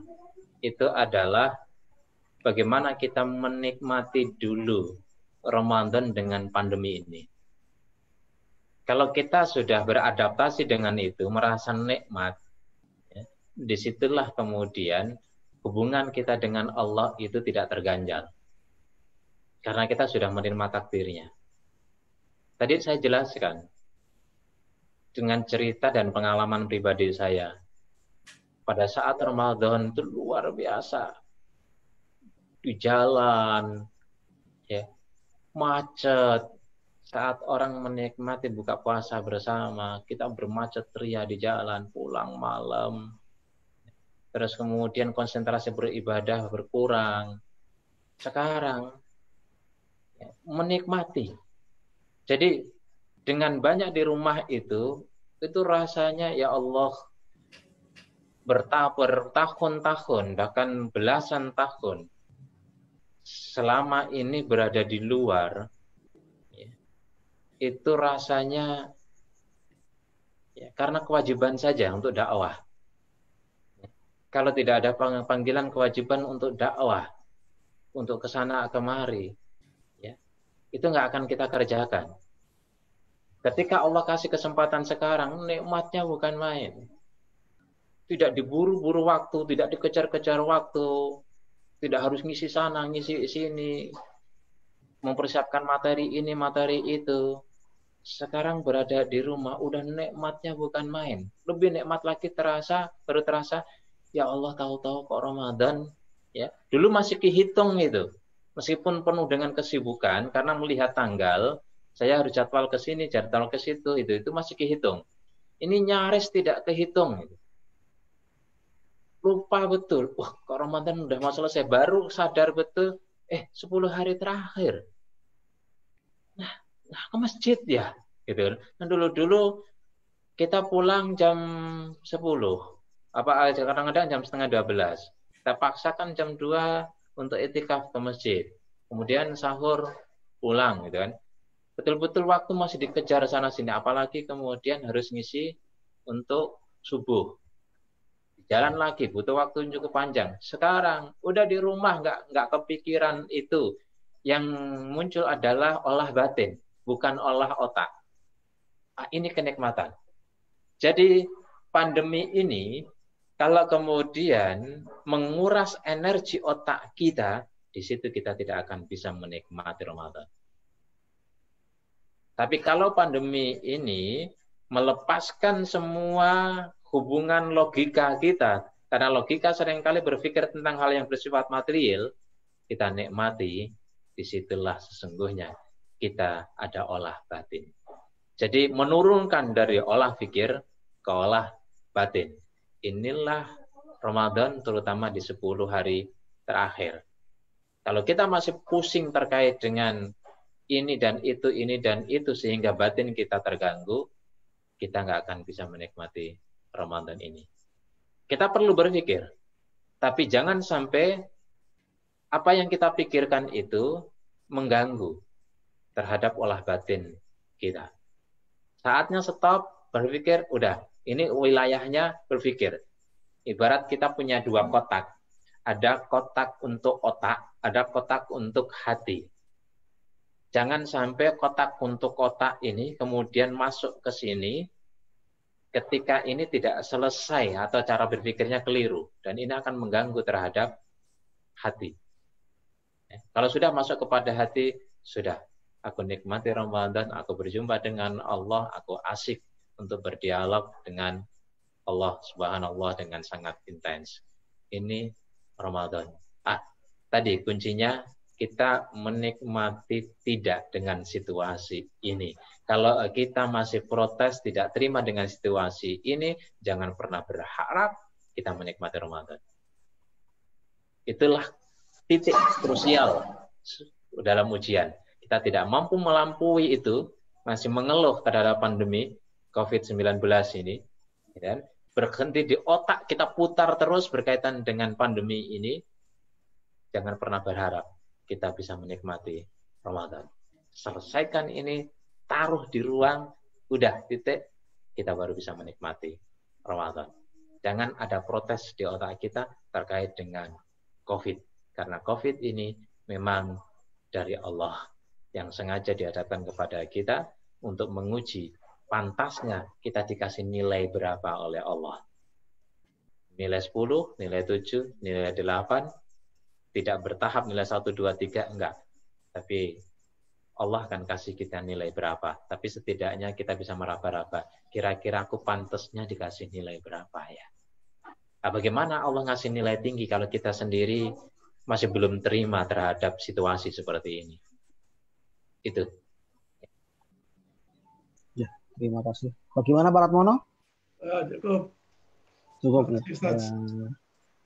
[SPEAKER 1] itu adalah bagaimana kita menikmati dulu Ramadan dengan pandemi ini. Kalau kita sudah beradaptasi dengan itu, merasa nikmat, ya, disitulah kemudian hubungan kita dengan Allah itu tidak terganjal. Karena kita sudah menerima takdirnya. Tadi saya jelaskan dengan cerita dan pengalaman pribadi saya. Pada saat Ramadan itu luar biasa. Di jalan, ya, macet. Saat orang menikmati buka puasa bersama, kita bermacet ria di jalan, pulang malam. Terus kemudian konsentrasi beribadah berkurang. Sekarang, ya, menikmati. Jadi dengan banyak di rumah itu rasanya ya Allah bertahun-tahun, bahkan belasan tahun selama ini berada di luar, ya, itu rasanya ya, karena kewajiban saja untuk dakwah. Kalau tidak ada panggilan kewajiban untuk dakwah, untuk kesana kemari, ya, itu nggak akan kita kerjakan. Ketika Allah kasih kesempatan sekarang, nikmatnya bukan main. Tidak diburu-buru waktu, tidak dikejar-kejar waktu, tidak harus ngisi sana, ngisi sini, mempersiapkan materi ini, materi itu. Sekarang berada di rumah, udah nikmatnya bukan main. Lebih nikmat lagi baru terasa, ya Allah tahu-tahu kok Ramadan. Ya, dulu masih kehitung itu. Meskipun penuh dengan kesibukan, karena melihat tanggal, saya harus jadwal ke sini, jadwal ke situ, itu masih kehitung. Ini nyaris tidak kehitung. lupa betul. Wah, kok Ramadan udah mau selesai. Baru sadar betul, 10 hari terakhir. Nah, ke masjid ya. Gitu. Nah, dulu kita pulang jam 10. Kadang-kadang jam setengah 12. Kita paksakan jam 2 untuk itikaf ke masjid. Kemudian sahur pulang gitu kan. Betul-betul waktu masih dikejar sana sini, apalagi kemudian harus ngisi untuk subuh. Jalan lagi butuh waktu yang cukup panjang. Sekarang udah di rumah nggak kepikiran itu. Yang muncul adalah olah batin, bukan olah otak. Ini kenikmatan. Jadi pandemi ini kalau kemudian menguras energi otak kita, di situ kita tidak akan bisa menikmati Ramadan. Tapi kalau pandemi ini melepaskan semua hubungan logika kita, karena logika seringkali berpikir tentang hal yang bersifat material, kita nikmati, disitulah sesungguhnya kita ada olah batin. Jadi menurunkan dari olah pikir ke olah batin. Inilah Ramadan terutama di 10 hari terakhir. Kalau kita masih pusing terkait dengan ini dan itu sehingga batin kita terganggu, kita nggak akan bisa menikmati Ramadan ini. Kita perlu berpikir, tapi jangan sampai apa yang kita pikirkan itu mengganggu terhadap olah batin kita. Saatnya stop, berpikir, udah, ini wilayahnya berpikir. Ibarat kita punya 2 kotak. Ada kotak untuk otak, ada kotak untuk hati. Jangan sampai kotak untuk otak ini kemudian masuk ke sini ketika ini tidak selesai atau cara berpikirnya keliru. Dan ini akan mengganggu terhadap hati. Kalau sudah masuk kepada hati, sudah. Aku nikmati Ramadan, aku berjumpa dengan Allah, aku asik untuk berdialog dengan Allah Subhanallah dengan sangat intens. Ini Ramadan. Tadi kuncinya kita menikmati tidak dengan situasi ini. Kalau kita masih protes, tidak terima dengan situasi ini, jangan pernah berharap kita menikmati Ramadan. Itulah titik krusial dalam ujian. Kita tidak mampu melampaui itu, masih mengeluh terhadap pandemi COVID-19 ini, dan berhenti di otak, kita putar terus berkaitan dengan pandemi ini, jangan pernah berharap kita bisa menikmati Ramadan. Selesaikan ini, taruh di ruang, udah titik, kita baru bisa menikmati Ramadan. Jangan ada protes di otak kita terkait dengan COVID. Karena COVID ini memang dari Allah yang sengaja dihadapkan kepada kita untuk menguji pantasnya kita dikasih nilai berapa oleh Allah. Nilai 10, nilai 7, nilai 8, tidak bertahap nilai 1, 2, 3, enggak. Tapi Allah akan kasih kita nilai berapa. Tapi setidaknya kita bisa meraba-raba. Kira-kira aku pantasnya dikasih nilai berapa ya. Bagaimana Allah ngasih nilai tinggi kalau kita sendiri masih belum terima terhadap situasi seperti ini. Itu.
[SPEAKER 3] Ya, terima kasih. Bagaimana Pak Ratmono?
[SPEAKER 2] Cukup.
[SPEAKER 3] Cukup. Ya.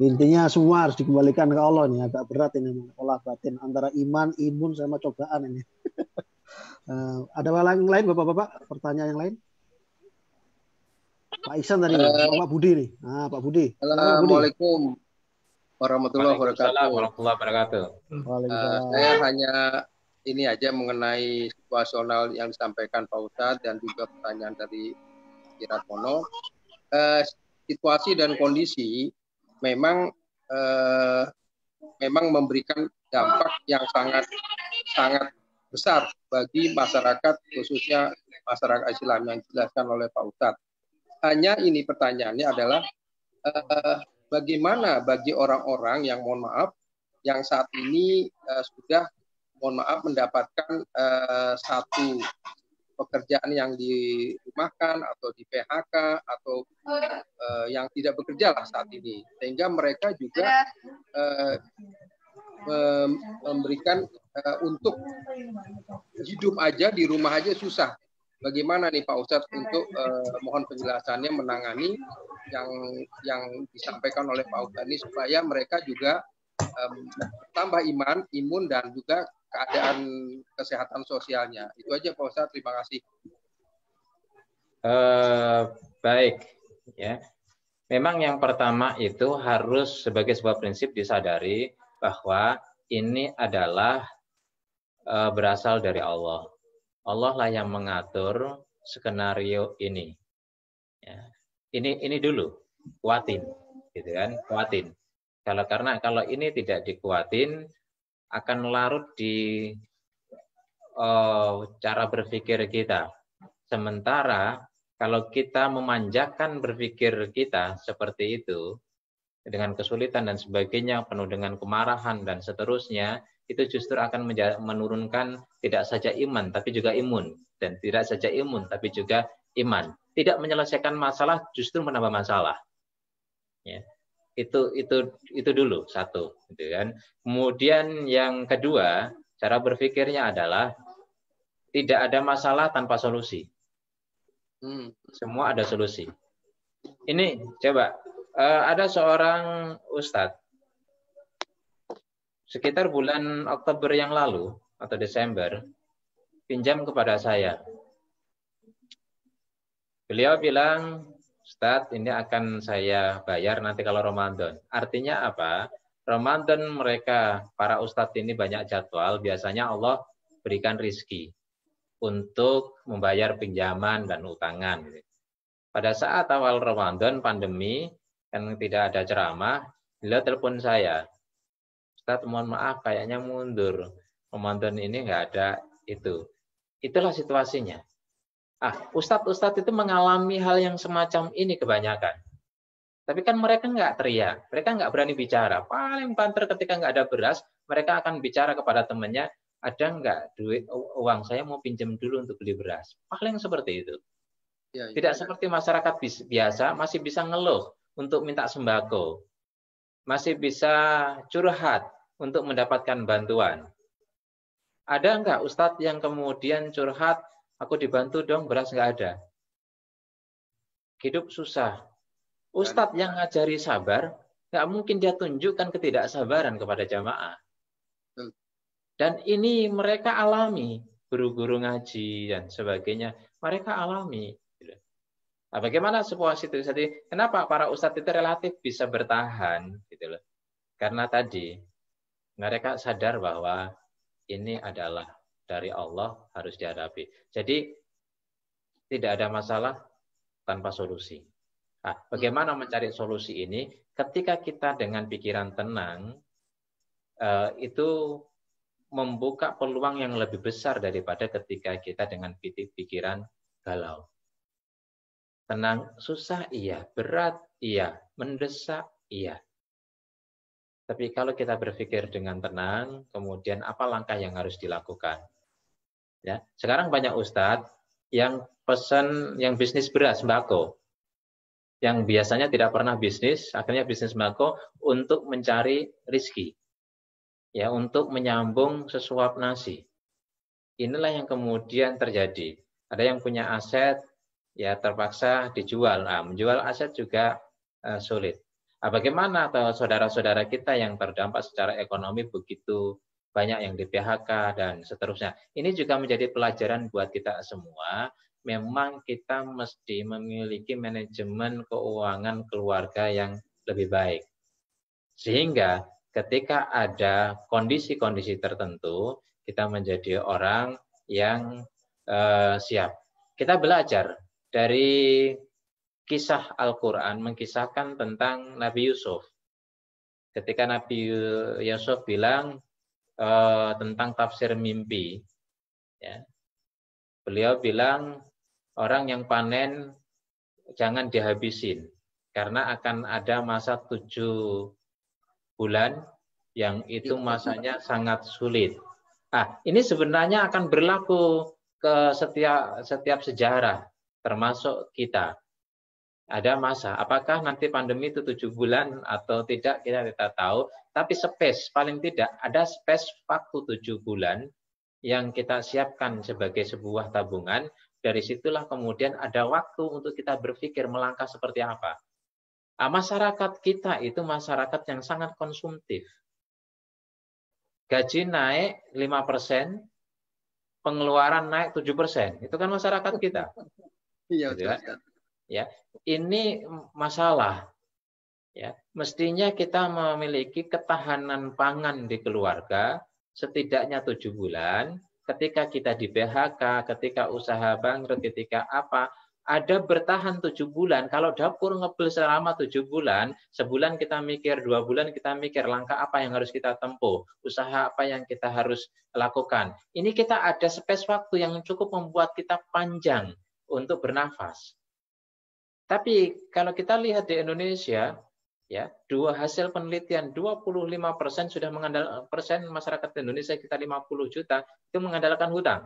[SPEAKER 3] Intinya semua harus dikembalikan ke Allah nih. Agak berat ini olah batin antara iman, imun sama cobaan ini. Ada yang lain Bapak-bapak? Pertanyaan yang lain? Pak Iksan tadi, Pak Budi nih. Pak Budi.
[SPEAKER 4] Assalamualaikum warahmatullahi
[SPEAKER 1] wabarakatuh.
[SPEAKER 4] Saya hanya ini aja mengenai situasional yang disampaikan Pak Ustadz dan juga pertanyaan dari Ratmono. Situasi dan kondisi memang memberikan dampak yang sangat besar bagi masyarakat, khususnya masyarakat Islam yang dijelaskan oleh Pak Ustadz. Hanya ini pertanyaannya adalah bagaimana bagi orang-orang yang mohon maaf yang saat ini sudah mohon maaf mendapatkan satu pekerjaan yang dirumahkan atau di PHK atau yang tidak bekerja lah saat ini, sehingga mereka juga memberikan untuk hidup aja di rumah aja susah. bagaimana nih Pak Ustadz untuk mohon penjelasannya menangani yang disampaikan oleh Pak Ustadz ini supaya mereka juga tambah imun dan juga keadaan kesehatan sosialnya. Itu aja Pak Ustadz, terima kasih.
[SPEAKER 1] Baik, ya. Memang yang pertama itu harus sebagai sebuah prinsip disadari bahwa ini adalah berasal dari Allah. Allah lah yang mengatur skenario ini. Ya. Ini dulu, kuatin, gitu kan? Kuatin. Kalau ini tidak dikuatin, akan larut di cara berpikir kita. Sementara kalau kita memanjakan berpikir kita seperti itu, dengan kesulitan dan sebagainya, penuh dengan kemarahan dan seterusnya, itu justru akan menurunkan tidak saja iman, tapi juga imun. Dan tidak saja imun, tapi juga iman. Tidak menyelesaikan masalah, justru menambah masalah. Ya. Itu dulu satu, gitu kan. Kemudian yang kedua, cara berpikirnya adalah tidak ada masalah tanpa solusi. Semua ada solusi. Ini coba ada seorang ustadz sekitar bulan Oktober yang lalu atau Desember pinjam kepada saya. Beliau bilang, Ustadz, ini akan saya bayar nanti kalau Ramadan. Artinya apa? Ramadan mereka, para ustadz ini banyak jadwal, biasanya Allah berikan rizki untuk membayar pinjaman dan utangan. Pada saat awal Ramadan, pandemi, kan tidak ada ceramah, beliau telepon saya. Ustadz, mohon maaf, kayaknya mundur. Ramadan ini nggak ada itu. Itulah situasinya. Ustadz-ustadz itu mengalami hal yang semacam ini kebanyakan. Tapi kan mereka nggak teriak, mereka nggak berani bicara. Paling banter ketika nggak ada beras, mereka akan bicara kepada temannya, ada nggak duit uang saya mau pinjam dulu untuk beli beras. Paling seperti itu. Tidak seperti masyarakat biasa masih bisa ngeluh untuk minta sembako, masih bisa curhat untuk mendapatkan bantuan. Ada nggak ustadz yang kemudian curhat, aku dibantu dong, beras nggak ada. Hidup susah. Ustadz yang ngajari sabar, nggak mungkin dia tunjukkan ketidaksabaran kepada jamaah. Dan ini mereka alami, guru-guru ngaji dan sebagainya, mereka alami. Nah, bagaimana sebuah situasi? Kenapa para ustadz itu relatif bisa bertahan? Gitu loh. Karena tadi mereka sadar bahwa ini adalah dari Allah, harus dihadapi. Jadi tidak ada masalah tanpa solusi. Nah, bagaimana mencari solusi ini? Ketika kita dengan pikiran tenang, itu membuka peluang yang lebih besar daripada ketika kita dengan pikiran galau. Tenang, susah iya, berat iya, mendesak iya. Tapi kalau kita berpikir dengan tenang, kemudian apa langkah yang harus dilakukan? Ya, sekarang banyak ustadz yang pesan, yang bisnis beras sembako, yang biasanya tidak pernah bisnis, akhirnya bisnis sembako untuk mencari rizki, ya, untuk menyambung sesuap nasi. Inilah yang kemudian terjadi. Ada yang punya aset, ya terpaksa dijual. Nah, menjual aset juga sulit. Nah, bagaimana atau saudara-saudara kita yang terdampak secara ekonomi begitu banyak yang di PHK dan seterusnya. Ini juga menjadi pelajaran buat kita semua. Memang kita mesti memiliki manajemen keuangan keluarga yang lebih baik. Sehingga ketika ada kondisi-kondisi tertentu, kita menjadi orang yang siap. Kita belajar dari kisah Al-Quran, mengkisahkan tentang Nabi Yusuf. Ketika Nabi Yusuf bilang tentang tafsir mimpi, ya, beliau bilang, orang yang panen jangan dihabisin, karena akan ada masa 7 bulan yang itu masanya sangat sulit. Ini sebenarnya akan berlaku ke setiap sejarah, termasuk kita. Ada masa, apakah nanti pandemi itu 7 bulan atau tidak, kita tidak tahu. Tapi space, paling tidak ada space waktu 7 bulan yang kita siapkan sebagai sebuah tabungan, Dari situlah kemudian ada waktu untuk kita berpikir melangkah seperti apa. Nah, masyarakat kita itu masyarakat yang sangat konsumtif. Gaji naik 5%, pengeluaran naik 7%. Itu kan masyarakat kita.
[SPEAKER 4] Iya,
[SPEAKER 1] Gitu
[SPEAKER 4] betul,
[SPEAKER 1] kan?
[SPEAKER 4] Ustaz.
[SPEAKER 1] Ya, ini masalah. Ya, mestinya kita memiliki ketahanan pangan di keluarga setidaknya 7 bulan. Ketika kita di PHK, ketika usaha bangkrut, ketika apa, ada bertahan 7 bulan. Kalau dapur ngebel selama 7 bulan, sebulan kita mikir, 2 bulan kita mikir langkah apa yang harus kita tempuh, usaha apa yang kita harus lakukan. Ini kita ada space waktu yang cukup membuat kita panjang untuk bernafas. Tapi kalau kita lihat di Indonesia, ya, hasil penelitian 25% sudah mengandalkan masyarakat Indonesia kita 50 juta itu mengandalkan hutang.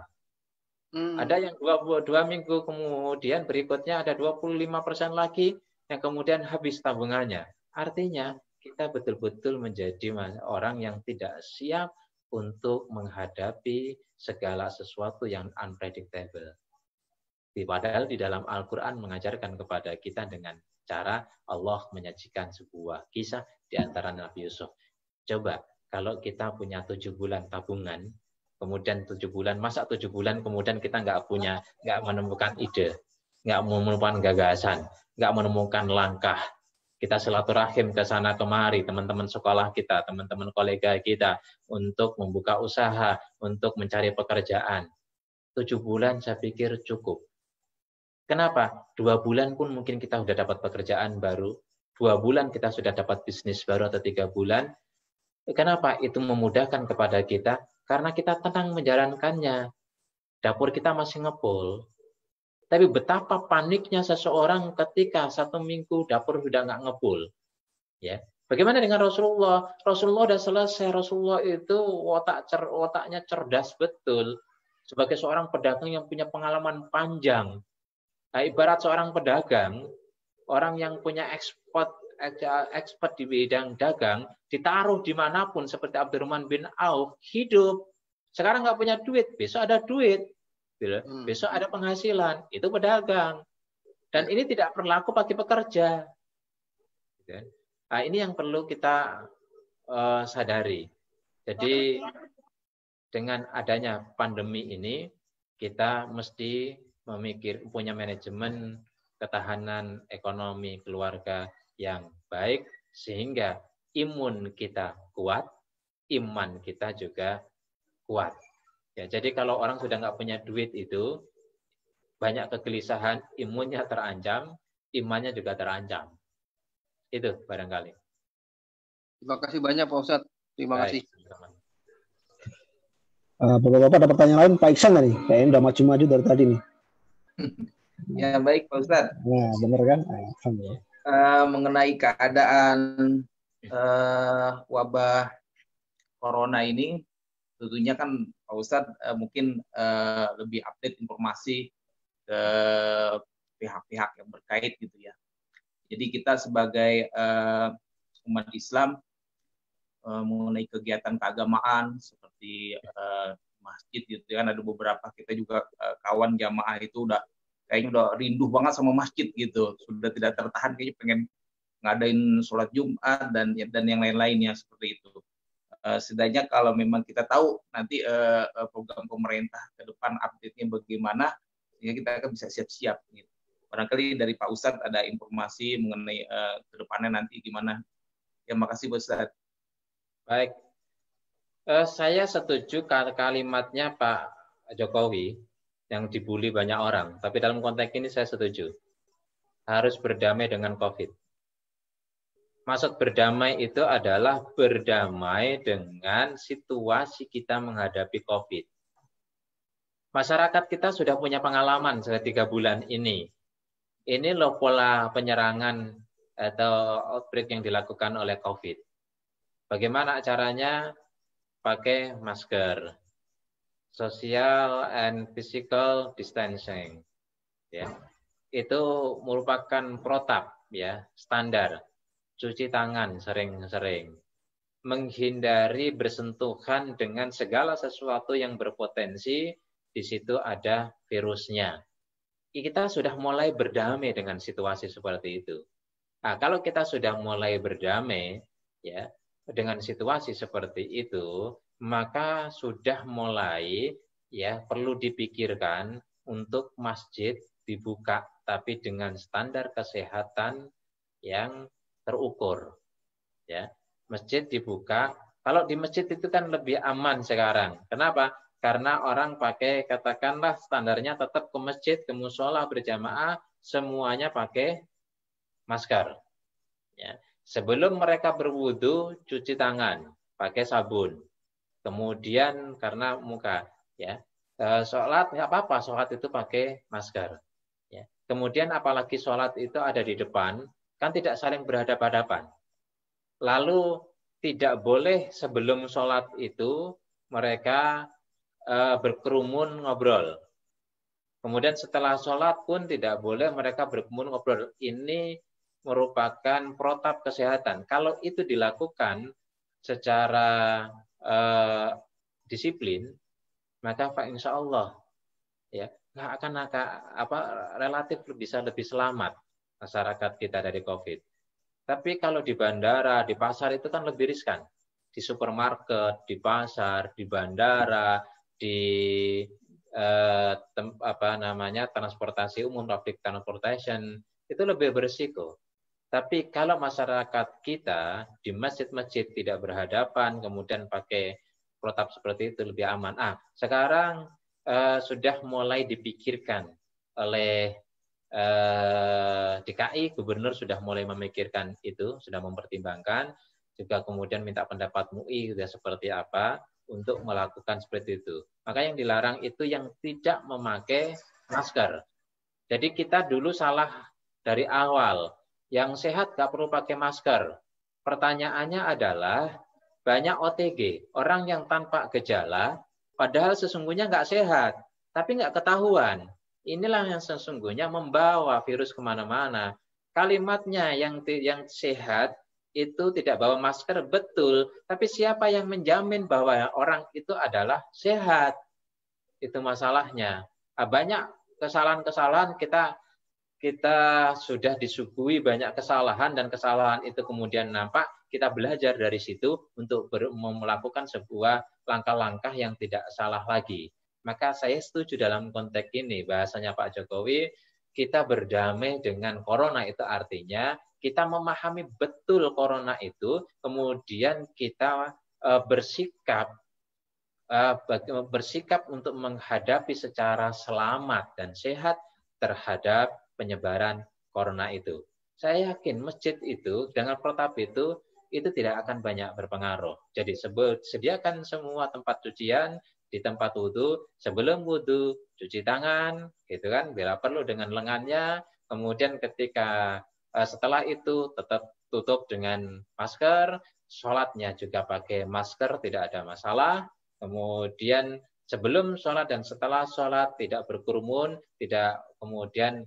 [SPEAKER 1] Ada yang 2 minggu kemudian berikutnya ada 25% lagi yang kemudian habis tabungannya. Artinya kita betul-betul menjadi orang yang tidak siap untuk menghadapi segala sesuatu yang unpredictable. Padahal di dalam Al-Quran mengajarkan kepada kita dengan cara Allah menyajikan sebuah kisah di antara Nabi Yusuf. Coba kalau kita punya 7 bulan tabungan, kemudian 7 bulan, masa 7 bulan kemudian kita nggak menemukan ide, nggak menemukan gagasan, nggak menemukan langkah. Kita silaturahim ke sana kemari, teman-teman sekolah kita, teman-teman kolega kita, untuk membuka usaha, untuk mencari pekerjaan. 7 bulan saya pikir cukup. Kenapa? 2 bulan pun mungkin kita sudah dapat pekerjaan baru. 2 bulan kita sudah dapat bisnis baru atau 3 bulan. Kenapa? Itu memudahkan kepada kita. Karena kita tenang menjalankannya. Dapur kita masih ngepul. Tapi betapa paniknya seseorang ketika 1 minggu dapur sudah nggak ngepul. Ya. Bagaimana dengan Rasulullah? Rasulullah sudah selesai. Rasulullah itu otaknya cerdas betul. Sebagai seorang pedagang yang punya pengalaman panjang. Nah, ibarat seorang pedagang, orang yang punya expert di bidang dagang, ditaruh dimanapun seperti Abdurrahman bin Auf, hidup. Sekarang nggak punya duit, besok ada duit. Besok ada penghasilan, itu pedagang. Dan ini tidak berlaku bagi pekerja. Nah, ini yang perlu kita sadari. Jadi, dengan adanya pandemi ini, kita mesti punya manajemen ketahanan ekonomi keluarga yang baik sehingga imun kita kuat, iman kita juga kuat. Ya, jadi kalau orang sudah nggak punya duit itu banyak kegelisahan, imunnya terancam, imannya juga terancam. Itu barangkali.
[SPEAKER 4] Terima kasih banyak Pak Ustadz. Terima kasih.
[SPEAKER 3] Bapak-bapak ada pertanyaan lain, Pak Iksan nih, kayaknya udah maju-maju dari tadi nih.
[SPEAKER 5] Ya baik Pak Ustadz.
[SPEAKER 3] Nah, benar kan?
[SPEAKER 5] Mengenai keadaan wabah corona ini, tentunya kan Pak Ustadz mungkin lebih update informasi ke pihak-pihak yang berkait gitu ya. Jadi kita sebagai umat Islam mengenai kegiatan keagamaan seperti masjid gitu kan, ada beberapa kita juga kawan jamaah itu kayaknya udah rindu banget sama masjid gitu, sudah tidak tertahan kayaknya pengen ngadain sholat Jumat dan yang lain-lainnya seperti itu. Setidaknya kalau memang kita tahu nanti program pemerintah ke depan update-nya bagaimana, sehingga kita akan bisa siap-siap gitu. Barangkali dari Pak Ustadz ada informasi mengenai ke depannya nanti gimana. Ya, makasih Pak Ustadz.
[SPEAKER 1] Baik. Saya setuju kalimatnya Pak Jokowi yang dibully banyak orang. Tapi dalam konteks ini saya setuju. Harus berdamai dengan COVID. Maksud berdamai itu adalah berdamai dengan situasi kita menghadapi COVID. Masyarakat kita sudah punya pengalaman selama 3 bulan ini. Ini loh pola penyerangan atau outbreak yang dilakukan oleh COVID. Bagaimana caranya? Pakai masker, social and physical distancing, ya, itu merupakan protap, ya, standar. Cuci tangan sering-sering, menghindari bersentuhan dengan segala sesuatu yang berpotensi di situ ada virusnya. kita sudah mulai berdamai dengan situasi seperti itu. Nah, kalau kita sudah mulai berdamai ya dengan situasi seperti itu, maka sudah mulai ya perlu dipikirkan untuk masjid dibuka tapi dengan standar kesehatan yang terukur. Ya, masjid dibuka. Kalau di masjid itu kan lebih aman sekarang. Kenapa? Karena orang pakai, katakanlah standarnya tetap ke masjid, ke musola berjamaah, semuanya pakai masker. Ya. Sebelum mereka berwudu, cuci tangan, pakai sabun. Kemudian karena muka, ya, sholat nggak apa-apa, sholat itu pakai masker. Ya. Kemudian apalagi sholat itu ada di depan, kan tidak saling berhadapan-hadapan. Lalu tidak boleh sebelum sholat itu mereka berkerumun ngobrol. Kemudian setelah sholat pun tidak boleh mereka berkerumun ngobrol. Ini merupakan protap kesehatan. Kalau itu dilakukan secara disiplin, maka insya Allah ya nggak akan relatif bisa lebih selamat masyarakat kita dari COVID. Tapi kalau di bandara, di pasar itu kan lebih riskan. Di supermarket, di pasar, di bandara, di transportasi umum, public transportation, itu lebih berisiko. Tapi kalau masyarakat kita di masjid-masjid tidak berhadapan, kemudian pakai protap seperti itu lebih aman. Sekarang sudah mulai dipikirkan oleh DKI, gubernur sudah mulai memikirkan itu, sudah mempertimbangkan, juga kemudian minta pendapat MUI sudah seperti apa untuk melakukan seperti itu. Maka yang dilarang itu yang tidak memakai masker. Jadi kita dulu salah dari awal. Yang sehat nggak perlu pakai masker. Pertanyaannya adalah banyak OTG, orang yang tanpa gejala, padahal sesungguhnya nggak sehat, tapi nggak ketahuan. Inilah yang sesungguhnya membawa virus kemana-mana. Kalimatnya yang sehat itu tidak bawa masker, betul. Tapi siapa yang menjamin bahwa orang itu adalah sehat? Itu masalahnya. Banyak kesalahan-kesalahan kita sudah disuguhi banyak kesalahan, dan kesalahan itu kemudian nampak, kita belajar dari situ untuk melakukan sebuah langkah-langkah yang tidak salah lagi. Maka saya setuju dalam konteks ini, bahasanya Pak Jokowi, kita berdamai dengan corona itu artinya kita memahami betul corona itu, kemudian kita bersikap untuk menghadapi secara selamat dan sehat terhadap penyebaran corona itu. Saya yakin masjid itu dengan protap itu tidak akan banyak berpengaruh. Jadi sediakan semua tempat cucian di tempat wudhu, sebelum wudhu cuci tangan, gitu kan, bila perlu dengan lengannya. Kemudian ketika setelah itu tetap tutup dengan masker, sholatnya juga pakai masker, tidak ada masalah. Kemudian sebelum sholat dan setelah sholat tidak berkerumun, tidak kemudian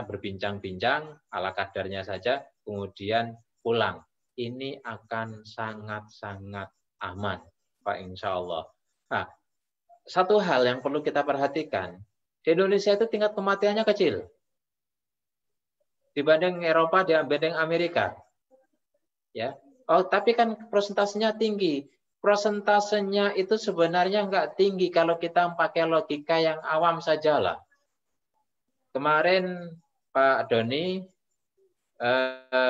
[SPEAKER 1] berbincang-bincang, ala kadarnya saja, kemudian pulang. Ini akan sangat-sangat aman, Pak, insya Allah. Nah, satu hal yang perlu kita perhatikan, di Indonesia itu tingkat kematiannya kecil dibanding Eropa, dibanding Amerika. Ya. Tapi kan persentasenya tinggi. Persentasenya itu sebenarnya nggak tinggi kalau kita pakai logika yang awam sajalah. Kemarin Pak Doni,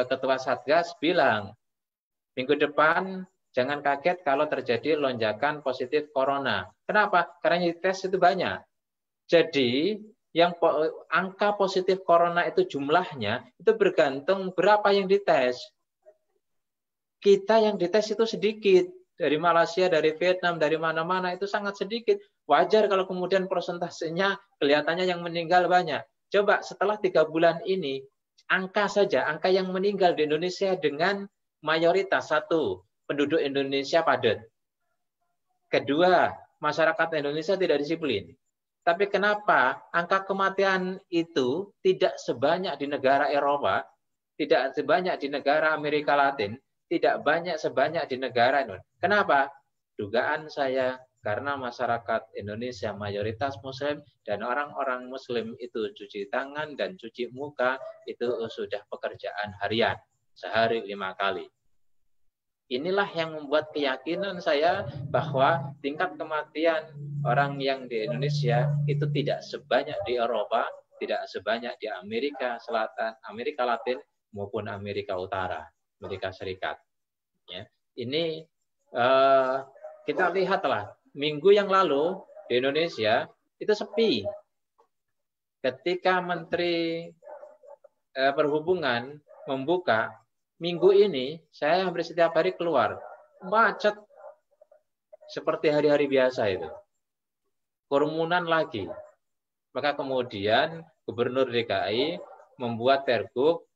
[SPEAKER 1] Ketua Satgas, bilang, minggu depan jangan kaget kalau terjadi lonjakan positif corona. Kenapa? Karena yang dites itu banyak. Jadi, yang angka positif corona itu jumlahnya itu bergantung berapa yang dites. Kita yang dites itu sedikit. Dari Malaysia, dari Vietnam, dari mana-mana itu sangat sedikit. Wajar kalau kemudian persentasenya kelihatannya yang meninggal banyak. Coba setelah 3 bulan ini, angka yang meninggal di Indonesia dengan mayoritas, 1, penduduk Indonesia padat. Kedua, masyarakat Indonesia tidak disiplin. Tapi kenapa angka kematian itu tidak sebanyak di negara Eropa, tidak sebanyak di negara Amerika Latin, tidak sebanyak di negara Indonesia? Kenapa? Dugaan saya Karena masyarakat Indonesia mayoritas Muslim dan orang-orang Muslim itu cuci tangan dan cuci muka itu sudah pekerjaan harian, sehari 5 kali. Inilah yang membuat keyakinan saya bahwa tingkat kematian orang yang di Indonesia itu tidak sebanyak di Eropa, tidak sebanyak di Amerika Selatan, Amerika Latin maupun Amerika Utara, Amerika Serikat. Ya. Ini kita lihatlah minggu yang lalu di Indonesia itu sepi. Ketika Menteri Perhubungan membuka, minggu ini saya hampir setiap hari keluar, macet seperti hari-hari biasa itu. Kerumunan lagi. Maka kemudian Gubernur DKI membuat pergub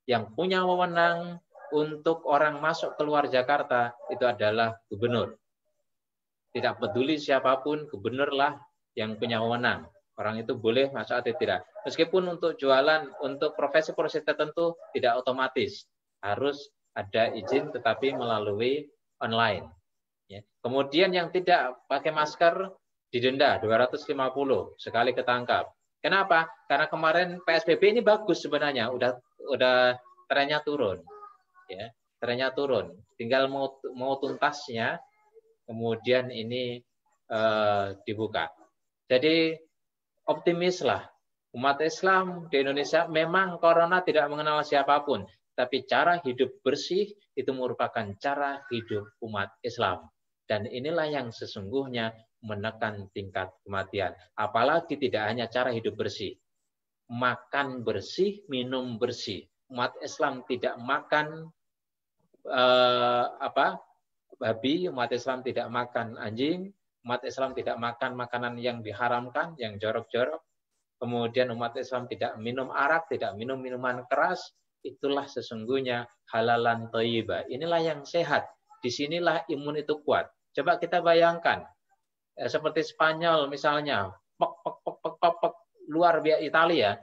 [SPEAKER 1] yang punya wewenang untuk orang masuk keluar Jakarta itu adalah gubernur. Tidak peduli siapapun, gubernurlah yang punya wewenang. Orang itu boleh masuk atau tidak. Meskipun untuk jualan, untuk profesi-profesi tertentu tidak otomatis. Harus ada izin tetapi melalui online. Ya. Kemudian yang tidak pakai masker didenda 250 sekali ketangkap. Kenapa? Karena kemarin PSBB ini bagus sebenarnya, udah trennya turun. Ya, trennya turun. Tinggal mau tuntasnya. Kemudian ini dibuka. Jadi optimislah. Umat Islam di Indonesia memang corona tidak mengenal siapapun. Tapi cara hidup bersih itu merupakan cara hidup umat Islam. Dan inilah yang sesungguhnya menekan tingkat kematian. Apalagi tidak hanya cara hidup bersih. Makan bersih, minum bersih. Umat Islam tidak makan babi, umat Islam tidak makan anjing, umat Islam tidak makan makanan yang diharamkan, yang jorok-jorok. Kemudian umat Islam tidak minum arak, tidak minum minuman keras. Itulah sesungguhnya halalan thayyibah. Inilah yang sehat. Disinilah imun itu kuat. Coba kita bayangkan, seperti Spanyol misalnya, luar biasa, Italia,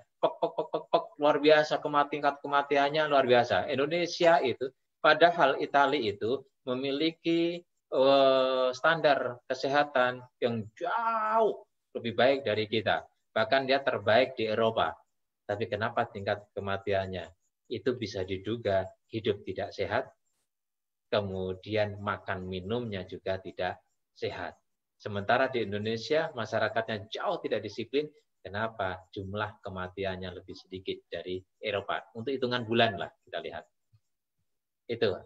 [SPEAKER 1] luar biasa tingkat kematiannya luar biasa. Indonesia itu, padahal Italia itu memiliki standar kesehatan yang jauh lebih baik dari kita. Bahkan dia terbaik di Eropa. Tapi kenapa tingkat kematiannya? Itu bisa diduga hidup tidak sehat. Kemudian makan minumnya juga tidak sehat. Sementara di Indonesia masyarakatnya jauh tidak disiplin. Kenapa? Jumlah kematiannya lebih sedikit dari Eropa. Untuk hitungan bulan lah kita lihat. Itu.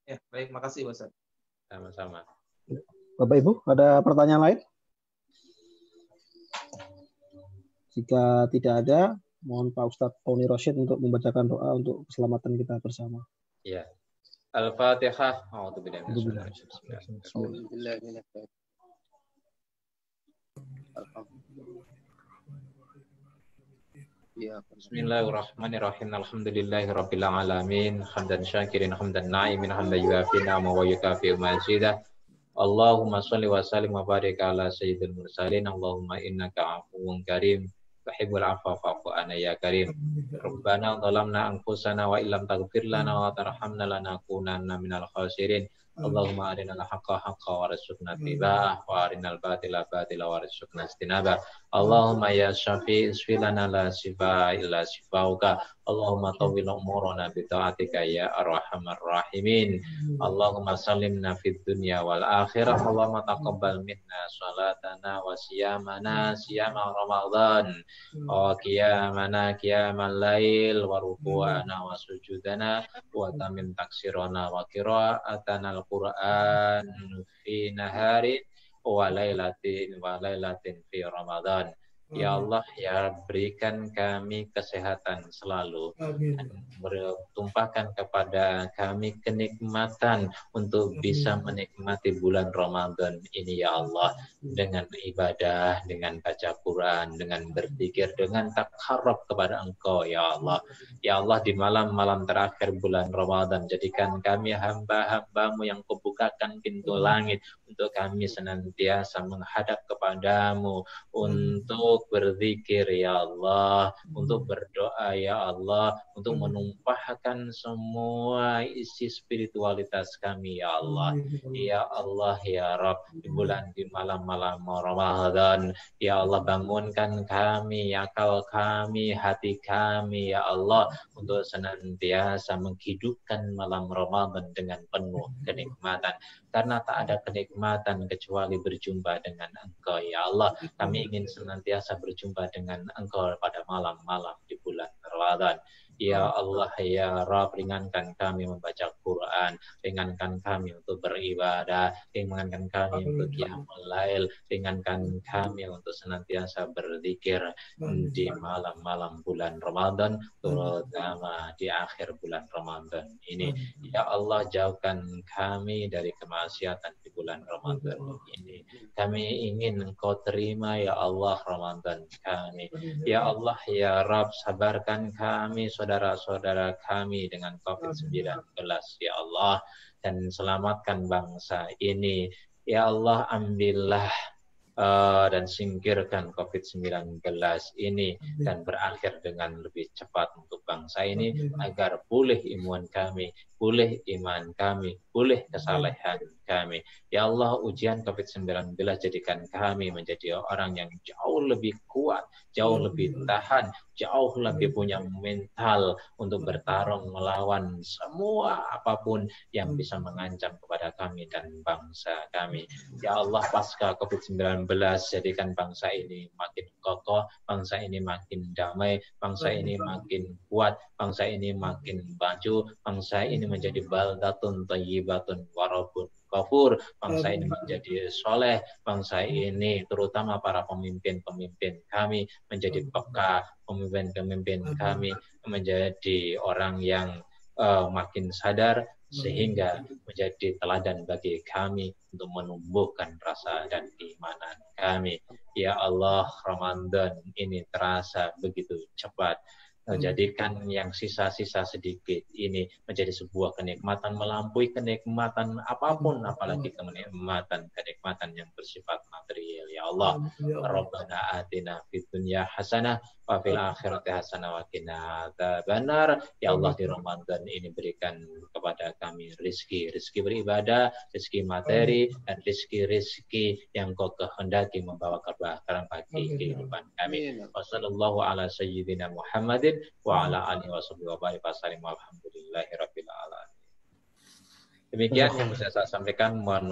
[SPEAKER 5] Ya, baik, makasih Ustaz.
[SPEAKER 1] Sama-sama.
[SPEAKER 3] Bapak Ibu, ada pertanyaan lain? Jika tidak ada, mohon Pak Ustadz Tony Rosyid untuk membacakan doa untuk keselamatan kita bersama.
[SPEAKER 1] Ya. Al-Fatihah. Bismillahirrahmanirrahim. Alhamdulillahirabbil alamin. Hamdan syakirin, hamdan na'imin, hamdan yuafi ni'amahu wa yukafi mazidah. Allahumma shalli wa sallim wa barik ala sayyidil mursalin. Allahumma innaka afuwun karim. Tuhibbul afwa fa'fu anna ya karim. Rabbana dhalamna anfusana wa illam taghfir lana wa tarhamna lanakunanna minal khasirin. Allahumma arinal haqqa haqqa warzuqna ittiba'ah wa arinal batila batila warzuqna istinabah. Allahumma ya syafi' isfilana la shifa illa shifauka. Allahumma tawwil umurana bi ta'atika ya arhamar rahimin. Allahumma sallimna fid dunya wal akhirah. Allahumma taqabbal minna salatana wa siyamana siyama Ramadan wa qiyamana qiyamal lail wa ruku'ana wa sujudana wa tamim taksirana wa qira'atana al-Qur'an fi nahari wa lailatin fi Ramadan. Ya Allah, ya berikan kami kesehatan selalu. Bertumpahkan kepada kami kenikmatan untuk bisa menikmati bulan Ramadan ini ya Allah. Dengan ibadah, dengan baca Quran, dengan berzikir, dengan takharruf kepada Engkau ya Allah. Ya Allah, di malam-malam terakhir bulan Ramadan, jadikan kami hamba-hambamu yang kubukakan pintu langit untuk kami senantiasa menghadap kepadamu untuk untuk berzikir ya Allah, untuk berdoa ya Allah, untuk menumpahkan semua isi spiritualitas kami ya Allah. Ya Allah ya Rabb, di malam-malam Ramadan, ya Allah bangunkan kami, akal kami, hati kami ya Allah, untuk senantiasa menghidupkan malam Ramadan dengan penuh kenikmatan. Karena tak ada kenikmatan kecuali berjumpa dengan Engkau ya Allah. Kami ingin senantiasa berjumpa dengan Engkau pada malam-malam di bulan Ramadan. Ya Allah ya Rabb, ringankan kami membaca Quran, ringankan kami untuk beribadah, ringankan kami untuk qiyamul lail, ringankan kami untuk senantiasa berzikir di malam-malam bulan Ramadan, terutama di akhir bulan Ramadan ini. Ya Allah, jauhkan kami dari kemaksiatan di bulan Ramadan ini. Kami ingin Engkau terima ya Allah Ramadan kami. Ya Allah ya Rabb, sabarkan kami, saudara-saudara kami dengan COVID-19 ya Allah, dan selamatkan bangsa ini. Ya Allah, ambillah dan singkirkan COVID-19 ini dan berakhir dengan lebih cepat untuk bangsa ini, agar pulih iman kami, pulih iman kami, pulih kesalehan kami. Ya Allah, ujian COVID-19 jadikan kami menjadi orang yang jauh lebih kuat, jauh lebih tahan, jauh lebih punya mental untuk bertarung melawan semua apapun yang bisa mengancam kepada kami dan bangsa kami. Ya Allah, pasca COVID-19 jadikan bangsa ini makin kokoh, bangsa ini makin damai, bangsa ini makin kuat, bangsa ini makin maju, bangsa ini menjadi baldatun thayyibatun warabun ghafur, bangsa ini menjadi soleh, bangsa ini terutama para pemimpin-pemimpin kami menjadi peka, pemimpin-pemimpin kami menjadi orang yang makin sadar, sehingga menjadi teladan bagi kami untuk menumbuhkan rasa dan keimanan kami. Ya Allah, Ramadan ini terasa begitu cepat. Jadikan yang sisa-sisa sedikit ini menjadi sebuah kenikmatan melampaui kenikmatan apapun, apalagi kenikmatan yang bersifat material. Ya Allah, Rabbana atina fid dunya hasanah wa fil akhirati hasanah wa qina adzabannar. Ya Allah, di Ramadan ini berikan kepada kami rezeki beribadah, rezeki materi, dan rezeki yang Kau kehendaki membawa kebaikan bagi kehidupan kami. Wassallallahu ala sayyidina Muhammadin wa ala alihi wa barik wasallim walhamdulillahi rabbil alamin. Demikian yang bisa saya sampaikan. Mohon